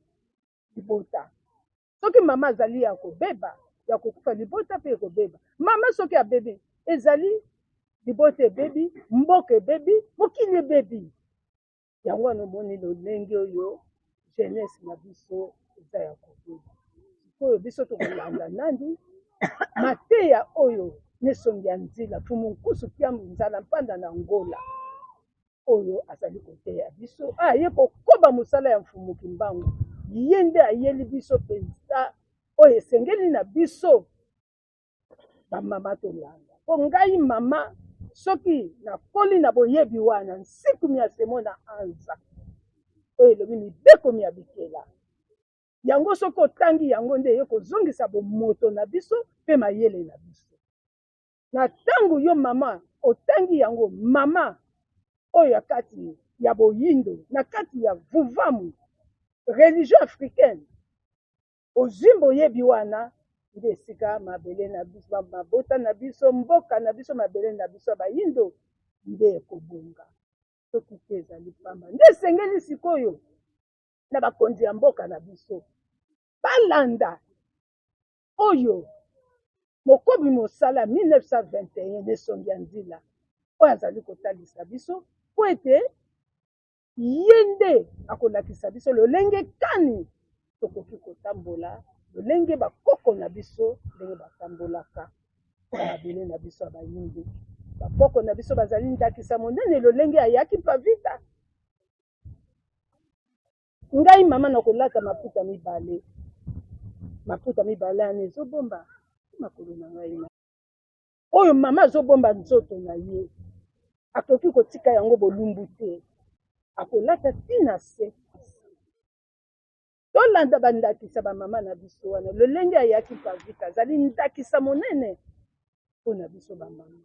libota soki mama azali ya kobeba ya kokufa libota mpe ekobeba mama soki abebi ezali libota ebebi mboka ebebi mokili ebebi yango wana omoni lolenge oyo jeunesse na biso eza ya kobeba sikoyo biso tokolanda nandi mateya oyo nesongi ya nzila fumu nkusu kiambu nzala mpanda na ngola oyo azali koteya biso aye kokoba mosala ya mfumuki mbangu ye nde ayeli biso mpenza oyo esengeli na biso bamama tolanda mpo ngai mama soki nakoli na boyebi wana nsikumi ya semo na anza oyo elobi mibekomi ya bikela yango soki otangi yango nde eye kozongisa bomoto na biso mpe mayele na biso na ntango yo mama otangi yango mama oyo ya kati ya boyindo na kati ya vuvamu religion africaine ozwi boyebi wana nde esika mabele na biso mabota na biso mboka na biso mabele na biso bayindo nde ekobonga soki te ezali pamba nde esengeli sikoyo na bakonzi ya mboka na biso balanda oyo mokobi mosala 1921 nesongi ya nzila oyo azali kotalisa biso po ete ye nde akolakisa biso lolenge kani tokoki kotambola lolenge bakoko na biso ndenge batambolaka mabele na biso ya bayindi bakoko na biso bazali ndakisa monene lolenge ayaki pavita ngai mama nakolata maputa mibale ane ezobomba makolo na ngai oyo mama azobomba nzoto na ye akoki kotika yango bolumbu te akolata ntina se tolanda bandakisa bamama na biso wana lolenge ayaki pavita azali ndakisa monene mpo na biso bamama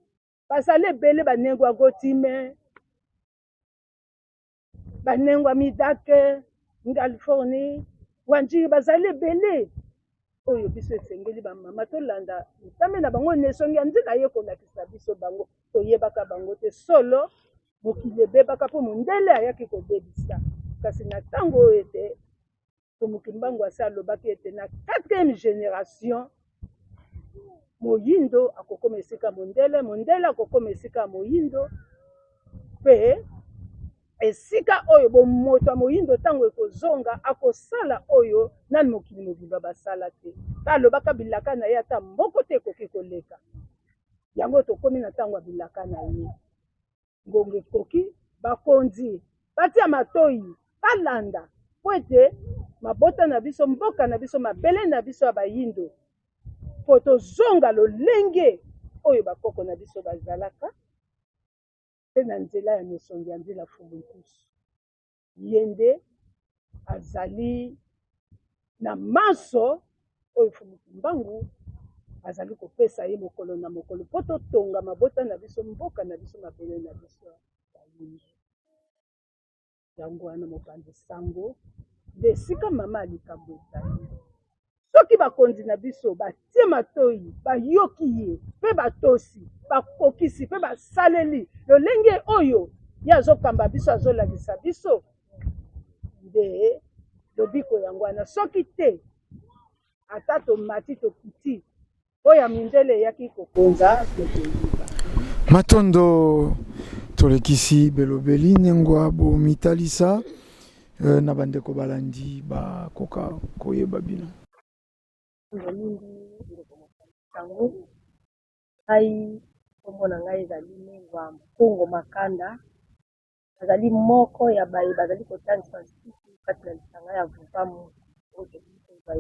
bazali ebele banengwa gotime banengwa midake californie wanjiri bazali ebele oyo biso esengeli bamama tolanda ntambe na bango nesongi ya nzela ye kolakisa biso bango toyebaka bango te solo mokili ebebaka mpo mondele ayaki kobebisa kasi na ntango oyo ete tomoki mbango asi alobaki ete na 4e génération moyindo akokoma esika mondele, mondele akokoma esika moyindo, mpe esika oyo bomoto ya moyindo ntango ekozonga akosala oyo nani mokili mobimba basala te. Alobaka bilaka na ye ata moko te ekoki koleka. Yango tokomi na ntango ya bilaka na ye. Ngongo ekoki bakonzi batia matoyi balanda po ete mabota na biso, mboka na biso, mabele na biso ya bayindo po tozonga lolenge oyo bakoko na biso bazalaka te na nzela ya misongi ya nzela fumbu nkusu. Ye nde azali na maso oyo fumbu mbangu azali kopesa ye mokolo na mokolo po totonga mabota na biso, mboka na biso, mabele na biso bayindo. Yango wana mopanzi sango nde esika mama alikambo ezali. Soki bakonzi na biso batie matoyi bayoki ye mpe batosi bakokisi mpe basaleli lolenge oyo ye azokamba biso, azolakisa biso, nde lobiko yango wana. Soki te ata tomati tokiti oyo ya mindele eyaki kokonza tokoyiba. Matondo tolekisi belobeli nengwa bomitalisa na bandeko balandi bakoka koyeba bino. mingi ndeko mosango ngai kombo na ngai ezali Nengwa Mpungo Makanda, azali moko ya baye bazali kotangisa nsiki kati na lisanga ya Vuvamu oyo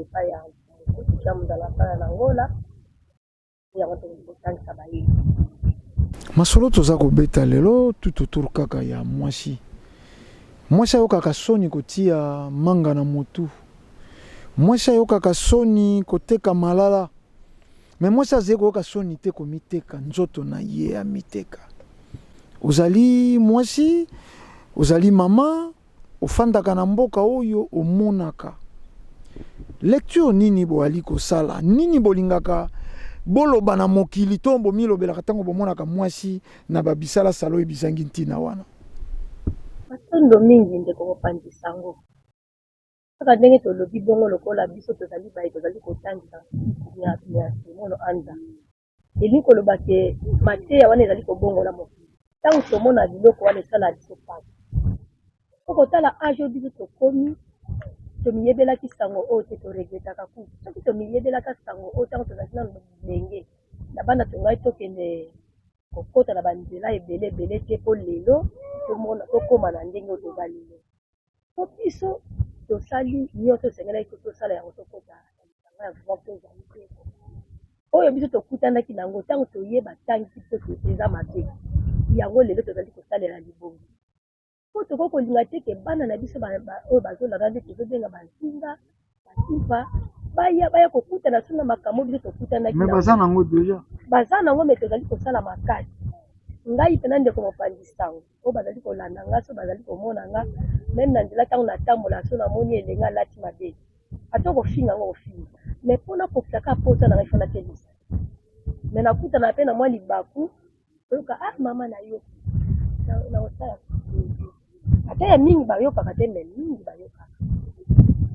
epai ya mokuti muzala pana na Angola yango tokotangisa baye. Masolo toza kobeta lelo tutotur kaka ya mwasi ayokaka soni kotia manga na motu, mwasi ayokaka soni koteka malala, me mwasi azali koyoka soni te komiteka nzoto na ye amiteka. Ozali mwasi, ozali mama, ofandaka na mboka oyo omonaka. Lecture nini boali kosala, nini bolingaka boloba na mokili to bomilobelaka ntango bomonaka mwasi na babisala salo ebisangi ntina wana? Matondo mingi ndeko mopanzi sango kaka ndenge tolobi bongo lokola biso tozali baye tozali kotangisa ya mono anza elingi koloba ke mateya wana ezali kobongola mokili ntango tomona biloko wana esala biso pasi okotala age oyo biso tokomi tomiyebelaki sango oyo te toregretaka kutu. Soki tomiyebelaka sango oyo ntango tozali na bilenge na banda tongai tokende kokota na banzela ebele ebele te mpo lelo tokóma na ndenge oyo toza lelo. Po biso tosali nyonso esengelaki tosala yango tokota na lisanga ya vivant mpe ezali te oyo biso tokutanaki nango ntango toyeba tangisi biso eza mabe yango lelo tozali kosalela libongo. Po tokoki kolinga te ke bana na biso oyo bazolanda nde tozobenga bazinga basifa baya kokutana so na makambo biso tokutanaki baza nango deja baza nango me tozali kosala makasi. Ngai mpena ndeko mopanzi sango oyo bazali kolanda nga so bazali komona nga meme na nzela ntango natambola so namoni elenga alati mabe ata kofinga yango kofinga me mpona kokisaka posa na ngai fona telisa me nakutana mpe na mwa libaku oyoka mama na yo na kosala ata ya mingi bayokaka te me mingi bayokaka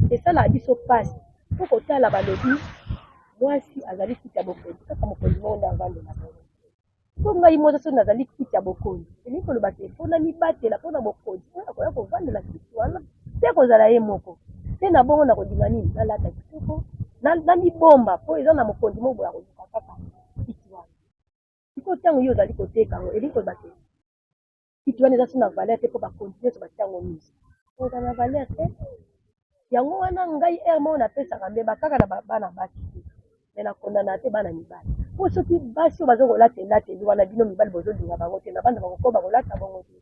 esalaka biso pasi po kotala balobi mwasi azali kiti ya bokonzi kaka mokonzi moko nde avandela bongo po ngai moza so nazali kiti ya bokonzi elingi koloba te mpona mibatela mpona bokonzi oyo akoya kovandela kiti wana te kozala ye moko te na bongo na kolinga nini nalata kitoko namibomba mpo eza na mokonzi moko boya koluka kaka kiti wana siko ntango yo ozali koteka yango elingi koloba te kiti wana eza so na valeur te mpo bakonzi nyonso batiango misi oza na valeur te yango wana ngai ere moko napesaka mbeba kaka na bana basi te me nakondana te bana mibali po soki basi oyo baza kolata elateli wana bino mibali bozolinga bango te na banda bakokoba kolata bongo te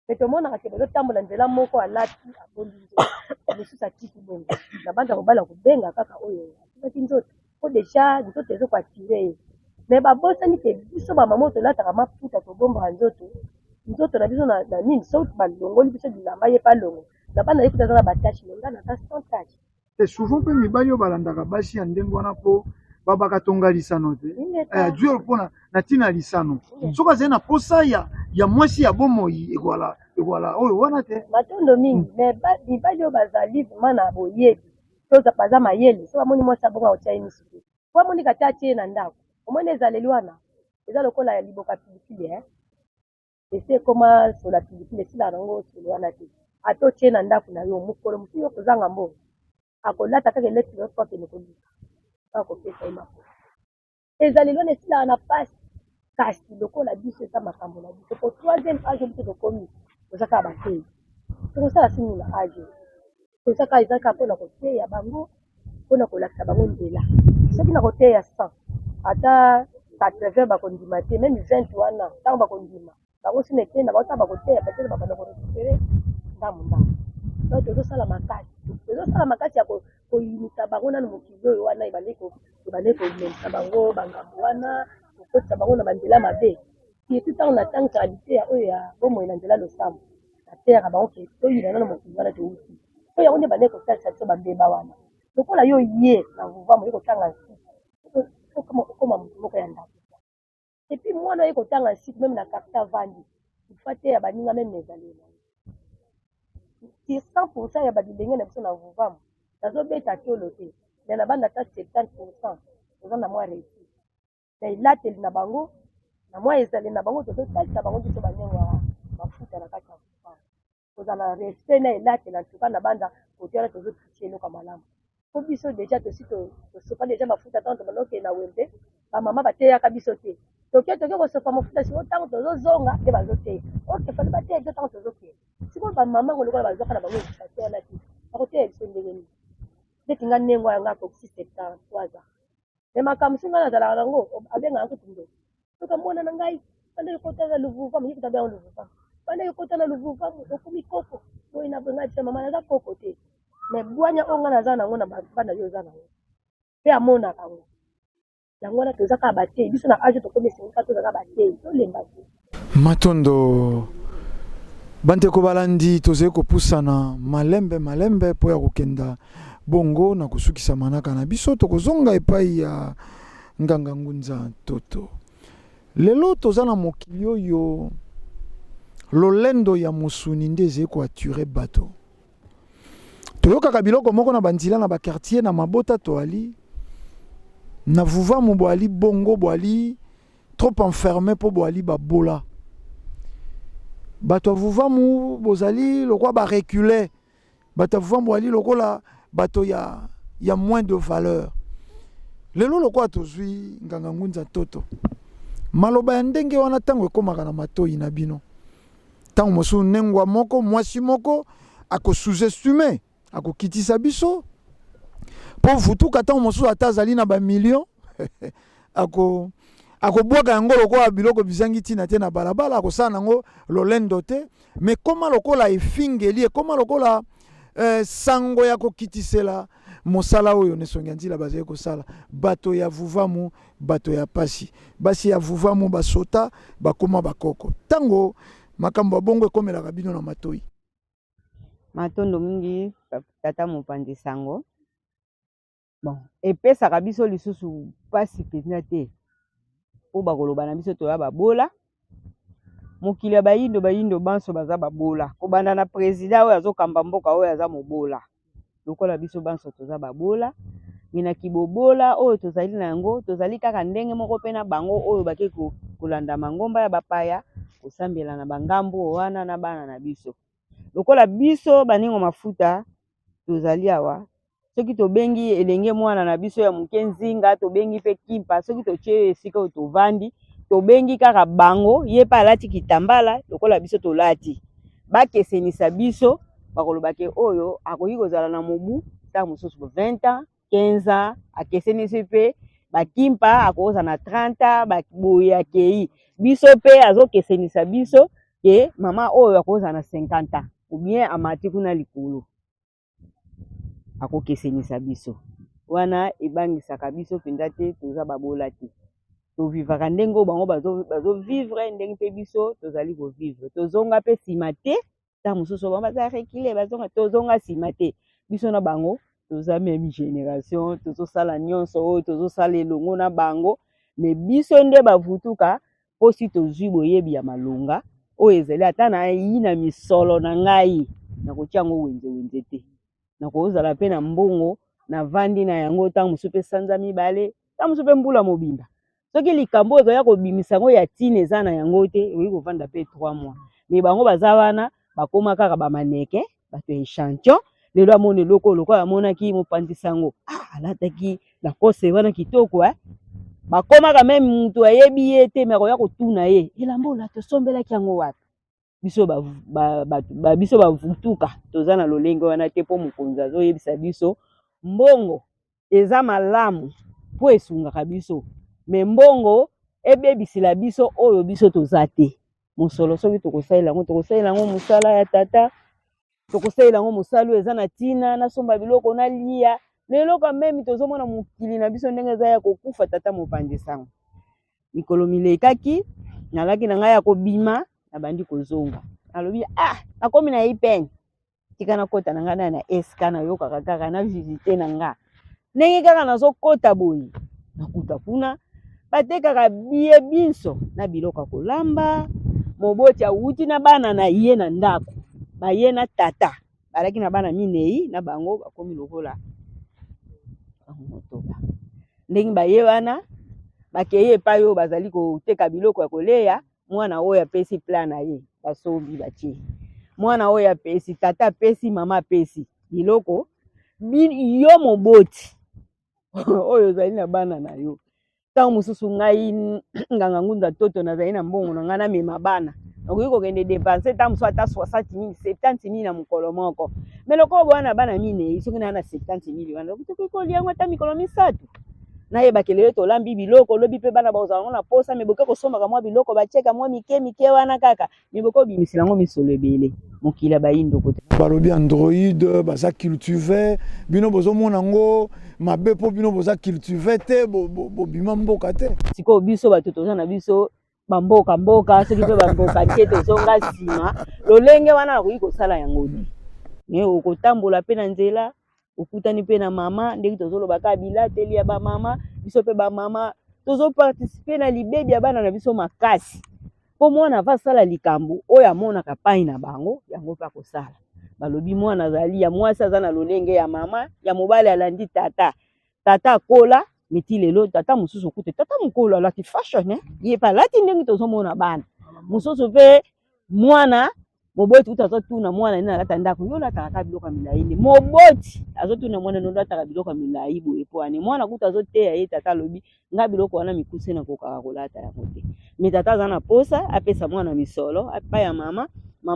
me tomonaka ke bozotambola nzela moko alati abondi nzoto mosusu atiki bongo na banda kobala kobenga kaka oyo atikaki nzoto po deja nzoto ezokoatire ye me babosani te biso bamama oyo tolataka maputa tobombaka nzoto na biso na nini so balongoli biso bilamba ye palongo na bana yefuta aza na batache me nga naza sans tache. Souvent mpe mibali oyo balandaka basi ya ndenge wana mpo babaka tonga lisano te duel mpona na ntina ya lisano soki azali na posa ya mwasi ya bomoi ekwala oyo wana te matondo mingi me mibali oyo bazali vraimen na boyebi to baza mayele so bamoni mwasi abongo akotia ye misu te po amoni kati atie ye na ndako omoni ezaleli wana eza lokola ya liboka pilipili ese ekoma sola pilipili esila nango solo wana te ata otie na ndako na yo mokolo mosusu yo kozanga mbongo akolata kaka eleki nyonso akende kolika akopesa ye makolo ezaleli wana esilaka na pasi kasi lokola biso eza makambo na biso po troisième age biso tokomi toza kaka batei tokosala sini na age toza kaka eza kaka mpona koteya bango mpona kolakisa bango nzela soki na koteya 100 ata 80 bakondima te meme 20 wana ntango bakondima bango sina ekenda baota bakoteya peut-être babanda korécupere ndamundambo donc tozosala makasi ya koyinisa bango nano mokili oyo wana ebande komemisa bango bangambo wana kokotisa bango na banzela mabe eti ntango natangisaka liteya oyo ya bomoi na nzela losambo nateyaka bango ke toyina nano mokili wana touti oyo yango nde bande kosalisa biso bambeba wana lokola yo ye na vuvamo ye kotanga nsiki okoma motu moko ya ndako epuis mwana ye kotanga nsiki meme na karta avandi ifa te ya baninga meme ezaleli ti 100% ya babilenge na biso na vuvamo nazobeta tolo te me na banda ata 70% toza na mwa resi na elateli na bango na mwa ezaleli na bango tozotalisa bango biso banengo mafuta na kati ya vuvamo kozala na respect na elateli antuka na banda kote wana tozotriche eloko malamu po biso deja tosi tosopa deja mafuta ntango tobanda na wembe bamama bateyaka biso te toke kosopa mafuta sikoyo ntango tozozonga nde bazoteya okefali bateya biso ntango tozokenda sikoyo bamama ngo lokola bazwaka na bango edukation wana te bakoteya biso ndenge nini ndeti nga nengo yanga akoki 73 ans me makambo singa nazalaka nango abengaka kutu ndo soka mwana na ngai banda ekota na luvuvamu yekuta byango luvuvamu banda ekota na luvuvamu okumi koko boye na bwenga bisa mama naza koko te me bwanya oyo nga naza nango na bana yo oza nango mpe amonaka ngo yango wana toza kaka batei biso na age tokomi esengeka tozaka batei tolemba te matondo bandeko balandi tozali kopusana malembe mpo ya kokenda bongo na kosukisa manaka na biso tokozonga epai ya nganga ngunza toto lelo toza na mokili oyo lolendo ya mosuni nde ezali koature bato toyokaka biloko moko na banzela na bakartier na mabota toali na vuvamu boali bongo boali trop enfermé po boali babola bato ya vuvamu bozali lokwa barecule bato ya vuvamu boali lokola bato ya moins de valeur lelo lokwa tozwi nganga ngunza toto maloba ya ndenge wana ntango ekomaka na matoi na bino ntango mosusu nengwa moko mwasi moko akosous-estime akokitisa biso po vutuka ntango mosusu ata azali na bamillion akobwaka yango lokola biloko bizangi ntina te na balabala akosala nango lolendo te me koma lokola efingeli ekoma lokola sango ya kokitisela mosala oyo nesongi ya nzela bazali kosala bato ya vuvamu bato ya pasi basi ya vuvamu basota bakoma bakoko ntango makambo ya bongo ekomelaka bino na matoi matondo mingi tata mopanzi sango bon epesaka biso lisusu pasi mpenza te po bakoloba na biso toya babola mokili ya bayindo banso baza babola kobanda na président oyo azokamba mboka oyo aza mobola lokola biso banso toza babola mina kibobola oyo tozali na yango tozali kaka ndenge moko mpe na bango oyo bake kolanda mangomba ya bapaya kosambela na bangambo wana na bana na biso lokola biso baningo mafuta tozali awa soki tobengi elenge mwana na biso ya moke nzinga tobengi mpe kimpa soki totie esika oyo tovandi tobengi kaka bango ye mpe alati kitambala lokola biso tolati bakesenisa biso bakolobake oyo akoki kozala na mobu ntango mosusu 20 ans 15 ans akesenisi mpe bakimpa akoza na 30 ans boye akei biso mpe azokesenisa biso ke mama oyo akoza na 50 ans ou bien amati kuna likolo akokesenisa biso wana ebangisaka biso mpenza te toza babola te tovivaka ndenge oyo bango bazovivre ndenge mpe biso tozali kovivre tozonga mpe nsima te ntango mosusu bango baza rekile bazonga tozonga nsima te biso na bango toza meme génération tozosala nyonso oyo tozosala elongo na bango me biso nde bavutuka mpo si tozwi boyebi ya malonga oyo ezali ata na yi na misolo na ngai nakotia yango wenze te nakozala mpe na mbongo na vandi na yango ntango mosusu mpe sanza mibale ntango mosusu mpe mbula mobimba soki likambo ekoya kobimisa yango ya tina eza na yango te okoki kovanda mpe 3 mois me bango baza wana bakóma kaka bamaneke bato échantillon lelo amona eloko lokola amonaki mopandisa yango alataki na kose wana kitoko bakómaka meme mutu ayebi ye te me akoya kotuna ye elamba ola tosombelaki yango wapi biso bavutuka toza na lolenge wana te mpo mokonzi azoyebisa biso mbongo eza malamu mpo esungaka biso me mbongo ebebisila biso oyo biso toza te mosolo soki tokosalela yango mosala ya tata tokosalela yango mosala oyo eza na ntina nasomba biloko nalia lelo ka meme tozomona mokili na biso ndenge eza ya kokufa tata mopanzisango mikolo milekaki nalaki na ngai ya kobima nabandi kozonga alobi nakomi na ye pene tika nakota na ngai na eska nayokaka kaka na visite na nga ndenge kaka nazokota boye nakuta kuna batekaka biye binso na biloko ya kolamba moboti awuti na bana na ye na ndako baye na tata balaki na bana minei na bango bakomi lokola motoba ndenge baye wana bakeye epai oyo bazali koteka biloko ya koleya mwana oyo apesi plan na ye basombi batie mwana oyo apesi tata apesi mama apesi biloko yo moboti oyo ozali na bana na yo ntango mosusu ngai nganga ngunda toto nazali na mbongo na ngai namema bana nakoki kokende dépense ntango mosusu ata 60 000 70 000 na mokolo moko me lokola boya na bana minei soki naa na 70 000 wana tokoki kolia yango ata mikolo 3 nayebaki lelo tolambi biloko lobi mpe bana bazala yango na posa me boke kosombaka mwa biloko batieka mwa mike wana kaka me boke obimisela yango misolo ebele mokili ya bayindo kote balobi android baza culture bino bozomona yango mabe mpo bino boza culture te bobima mboka te sikoyo biso bato toza na biso bamboka soki mpe bamboka te tozonga nsima lolenge wana nakoki kosala yango di me okotambola mpe na nzela okutani mpe na mama ndenge tozolobaka bilateli ya bamama biso mpe bamama tozoparticipe na libebi ya bana na biso makasi mpo mwana avasala likambo oyo amonaka pai na bango yango mpe akosala balobi mwana azali ya mwasi aza na lolenge ya mama ya mobali alandi tata akola meti lelo tata mosusu okute tata mokolo alati fashion ye mpe alati ndenge tozomona bana mosusu mpe mwana moboti uta azotuna mwana nini alata ndako yo olataka biloko ya milai nde moboti azotuna mwana nini olataka biloko ya milai boye po ane mwana kuta azoteya ye tata alobi nga biloko wana mikuse nakokaka kolata yango te me tata aza na posa apesa mwana misolo epai ya mama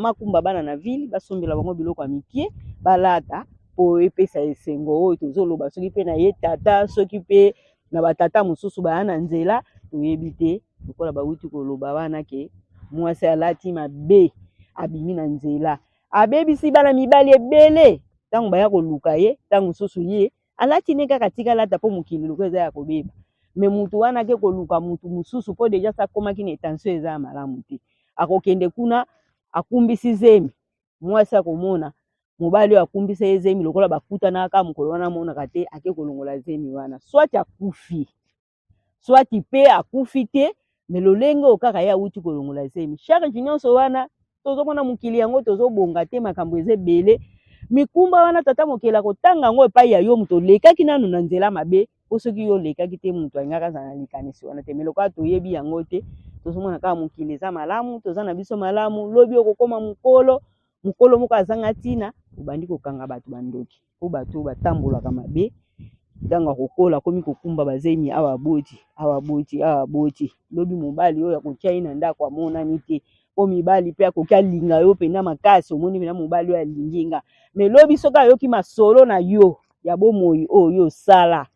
akumba bana na ville basombela bango biloko ya mikie balata po epesa esengo oyo tozoloba soki mpe na ye tata soki mpe na batata mosusu baya na nzela toyebi te lokola bawuti koloba wana ke mwasi alati mabe abimi na nzela abebisi bana mibali ebele ntango baya koluka ye ntango mosusu ye alati ne kaka tika alata mpo mokili loko eza ya kobeba me mutu wana ake koluka mutu mosusu mpo deja sakomaki na etension eza ya malamu te akokende kuna akumbisi zemi mwasi akomona mobali oyo akumbisa ye zemi lokola bakutanaka mokolo wana amonaka te ake kolongola zemi wana swati akufi swati mpe akufi te me lolenge oyo kaka ye awuti kolongola zemi charge nyonso wana tozomona mokili yango tozobonga te makambo eza ebele mikumba wana tata mokili akotanga yango epai ya yo moto olekaki nanu na nzela mabe po soki yo olekaki te moto alingaka aza na likanisi wana te me lokola toyebi yango te tozomona kaka mokili eza malamu toza na biso malamu lobi okokoma mokolo moko azanga ntina obandi kokanga bato bandoki po bato batambolaka mabe ntango akokola akomi kokumba bazemi awa boti lobi mobali oyo akotia ye na ndako amonani te po mibali mpe akoki alinga yo mpena makasi omoni mpena mobali oyo alingi nga me lobi soki ayoki masolo na yo ya bomoi oyo osala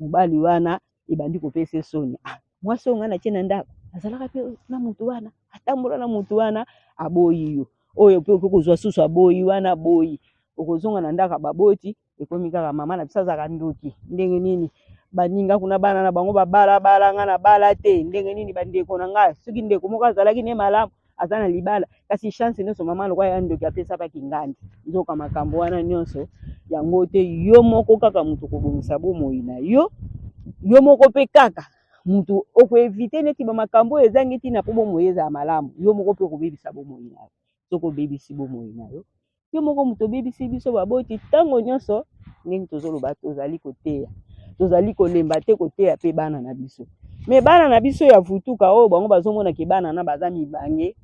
mobali wana ebandi kopesa soni mwasi oyo nga natie na ndako azalaka mpe na motu wana atambola na motu wana aboyi yo oyo mpe okoki kozwa susu aboyi wana aboyi okozonga na ndako baboti ekomi kaka mama na biso azalaka ndoki ndenge nini baninga kuna bana na bango babalabala nga na bala te ndenge nini bandeko na nga soki ndeko moko azalaki ne malamu aza na libala kasi chance nyonso mama lokwa ya ndoki apesa paki ngandi nzoka makambo wana nyonso yango te yo moko kaka mutu kobongisa bomoi na yo moko mpe kaka mutu okoevite neti bamakambo oyo ezangi ntina mpo bomoi ezala malamu yo moko mpe okobebisa bomoi na yo soki obebisi bomoi na yo moko mutu obebisi biso baboti ntango nyonso ndenge tozoloba tozali koteya tozali kolemba te koteya mpe bana na biso me bana na biso ya vutuka oyo bango bazomona ke bana na baza mibange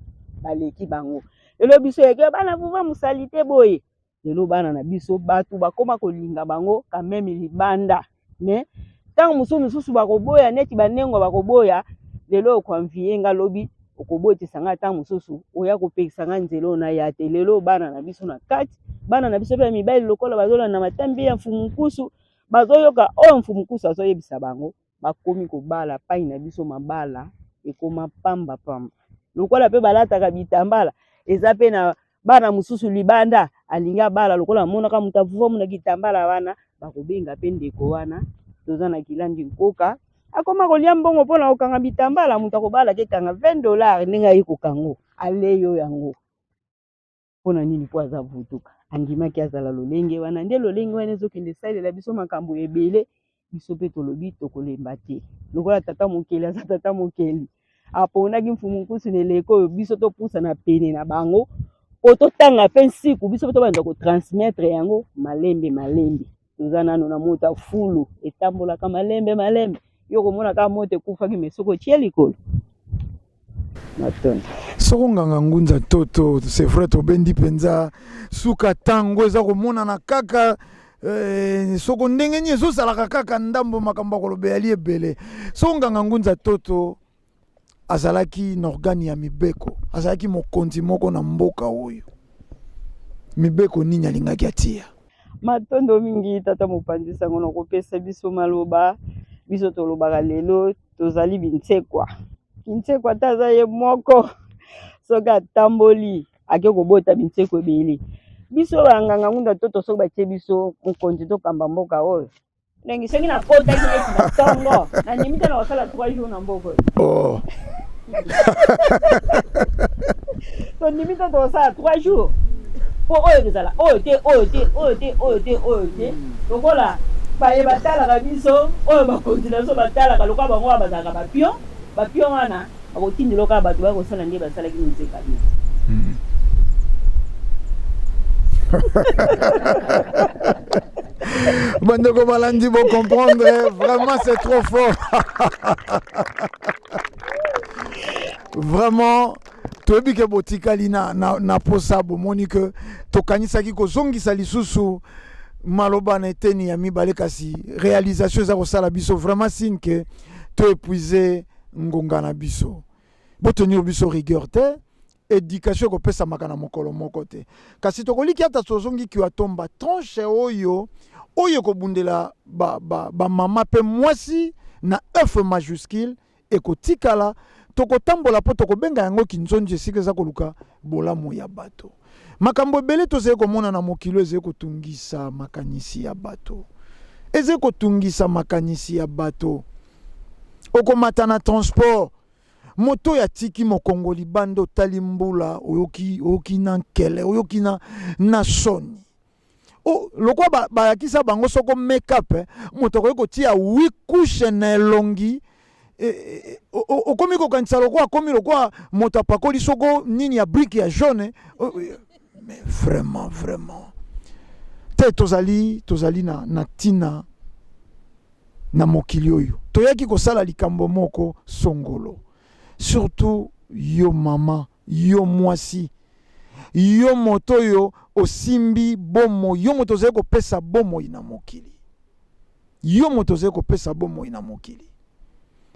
baleki bango lelo biso yeke bana vuva musali te boye lelo bana na biso bato bakoma kolinga bango quand même libanda me ntango mosusu bakoboya neti banengo bakoboya lelo okonvie nga lobi okobotisa nga ntango mosusu oya kopekisa nga nzela oyo naya te lelo bana na biso na kati bana na biso mpe ya mibali lokola bazolanda matambi ya mfumukusu bazoyoka oyo mfumukusu azoyebisa bango bakomi kobala pai na biso mabala ekoma pamba lokola mpe balataka bitambala eza mpe na bana mosusu libanda alinga bala lokola monaka moto avuva mona kitambala wana bakobenga mpe ndeko wana toza na kilandi nkoka akoma kolia mbongo mpona kokanga bitambala moto akobala kekanga $20 ndenge ayi kokango aleyo yango mpona nini mpo aza vutuka andimaki azala lolenge wana nde lolenge wana ezokende esalela biso makambo ebele biso mpe tolobi tokolemba te lokola tata mokeli aza tata mokeli aponaki mfumukusu na eleko oyo biso topusa na pene na bango po totanga mpe nsiku biso mpe tobanda kotransmettre yango malembe toza nano na moto afulu etambolaka malembe yo komonaka moto ekufaki me soko tie likolo soko nganga ngunza toto c'est vrai tobendi mpenza suka ntango eza komonana kaka soko ndenge nini ezozalaka kaka ndambo makambo akoloba yali ebele soko nganga ngunza toto azalaki na organi ya mibeko azalaki mokonzi moko na mboka oyo mibeko nini alingaki atia matondo mingi tata mopanzi sango na kopesa biso maloba biso tolobaka lelo tozali bintsekwa bintsekwa ata aza ye moko soki atamboli ake kobota bintseko ebele biso banganga ngunda toto soki batie biso mokonzi tokamba mboka oyo ndenge soki nakotaki neti na ntongo nandimi te na kosala 3 jours na mboka oyo tondimi te tokosala 3 jours po oyo ezala oyo te lokola baye batalaka biso oyo bakonzi na biso batalaka lokola bango oyo bazalaka bapion wana bakotindela kaka bato bakosala nde basalaki mizeka biso bandeko balandi bo comprendre vraiment c'est trop fort vraiment toyebi ke botikali na posa bomoni ke tokanisaki kozongisa lisusu maloba na eteni ya mibale kasi réalisation eza kosala biso vraiment signe ke toépuise ngonga na biso botenir biso rigueur te éducation ekopesamaka na mokolo moko te kasi tokoliki ata tozongi kiwa tomba tranche oyo ekobundela bamama mpe mwasi na F majuscule ekotikala tokotambola mpo tokobenga yango kinzonzi esika eza koluka bolamu ya bato makambo ebele tozali komona na mokilo ezali kotungisa makanisi ya bato okomata na transport moto ya tiki mokongo libanda otali mbula oyoki na nkele oyoki na soni lokwa bayakisa bango soko make-up moto akoki kotia 8 couche na elongi okomi kokanisa lokwa akomi lokwa moto apakoli soko nini ya brique ya jaune mais vraiment te tozali na tina na mokili oyo toyaki kosala likambo moko songolo surtout yo mama yo mwasi yo moto oyo osimbi bomo yo moto ozali kopesa bomoi na mokili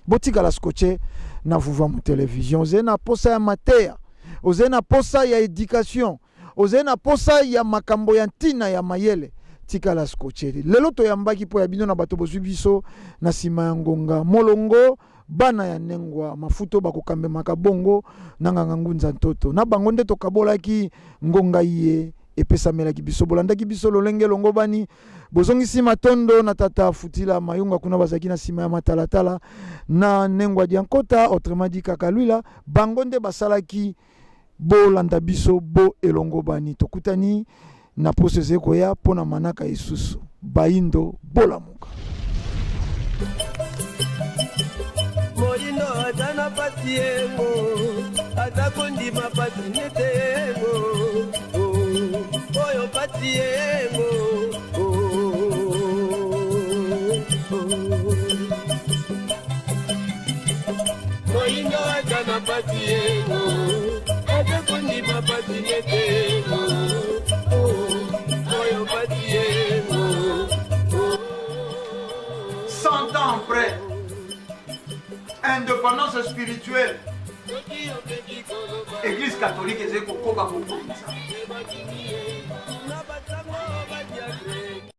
botikala skoche na vuva mu télévision ozali na posa ya mateya ozali na posa ya éducation ozali na posa ya makambo ya ntina ya mayele tikala skoche lelo toyambaki po ya bino na bato bozwi biso na nsima ya ngonga molongo bana ya nengwa mafuto bakokambemaka bongo na nganga ngunza ntoto na bango nde tokabolaki ngonga ye epesamelaki biso bolandaki biso lolenge longo bani bozongisi matondo na tata futila mayunga kuna bazaki na nsima ya matalatala na nengwa diankota autrement dit kakalwila bango nde basalaki bolanda biso bo elongo bani tokutani na pose ezali koya mpo na manaka esusu baindo bolamuka moyindo aza na pasi yengo aza kondima pasi nete yengo oyo pasi yengo pati yengo ata kondima pati nyetengo oyo pati yengo 100 ans après, indépendance spirituelle. Église catholique est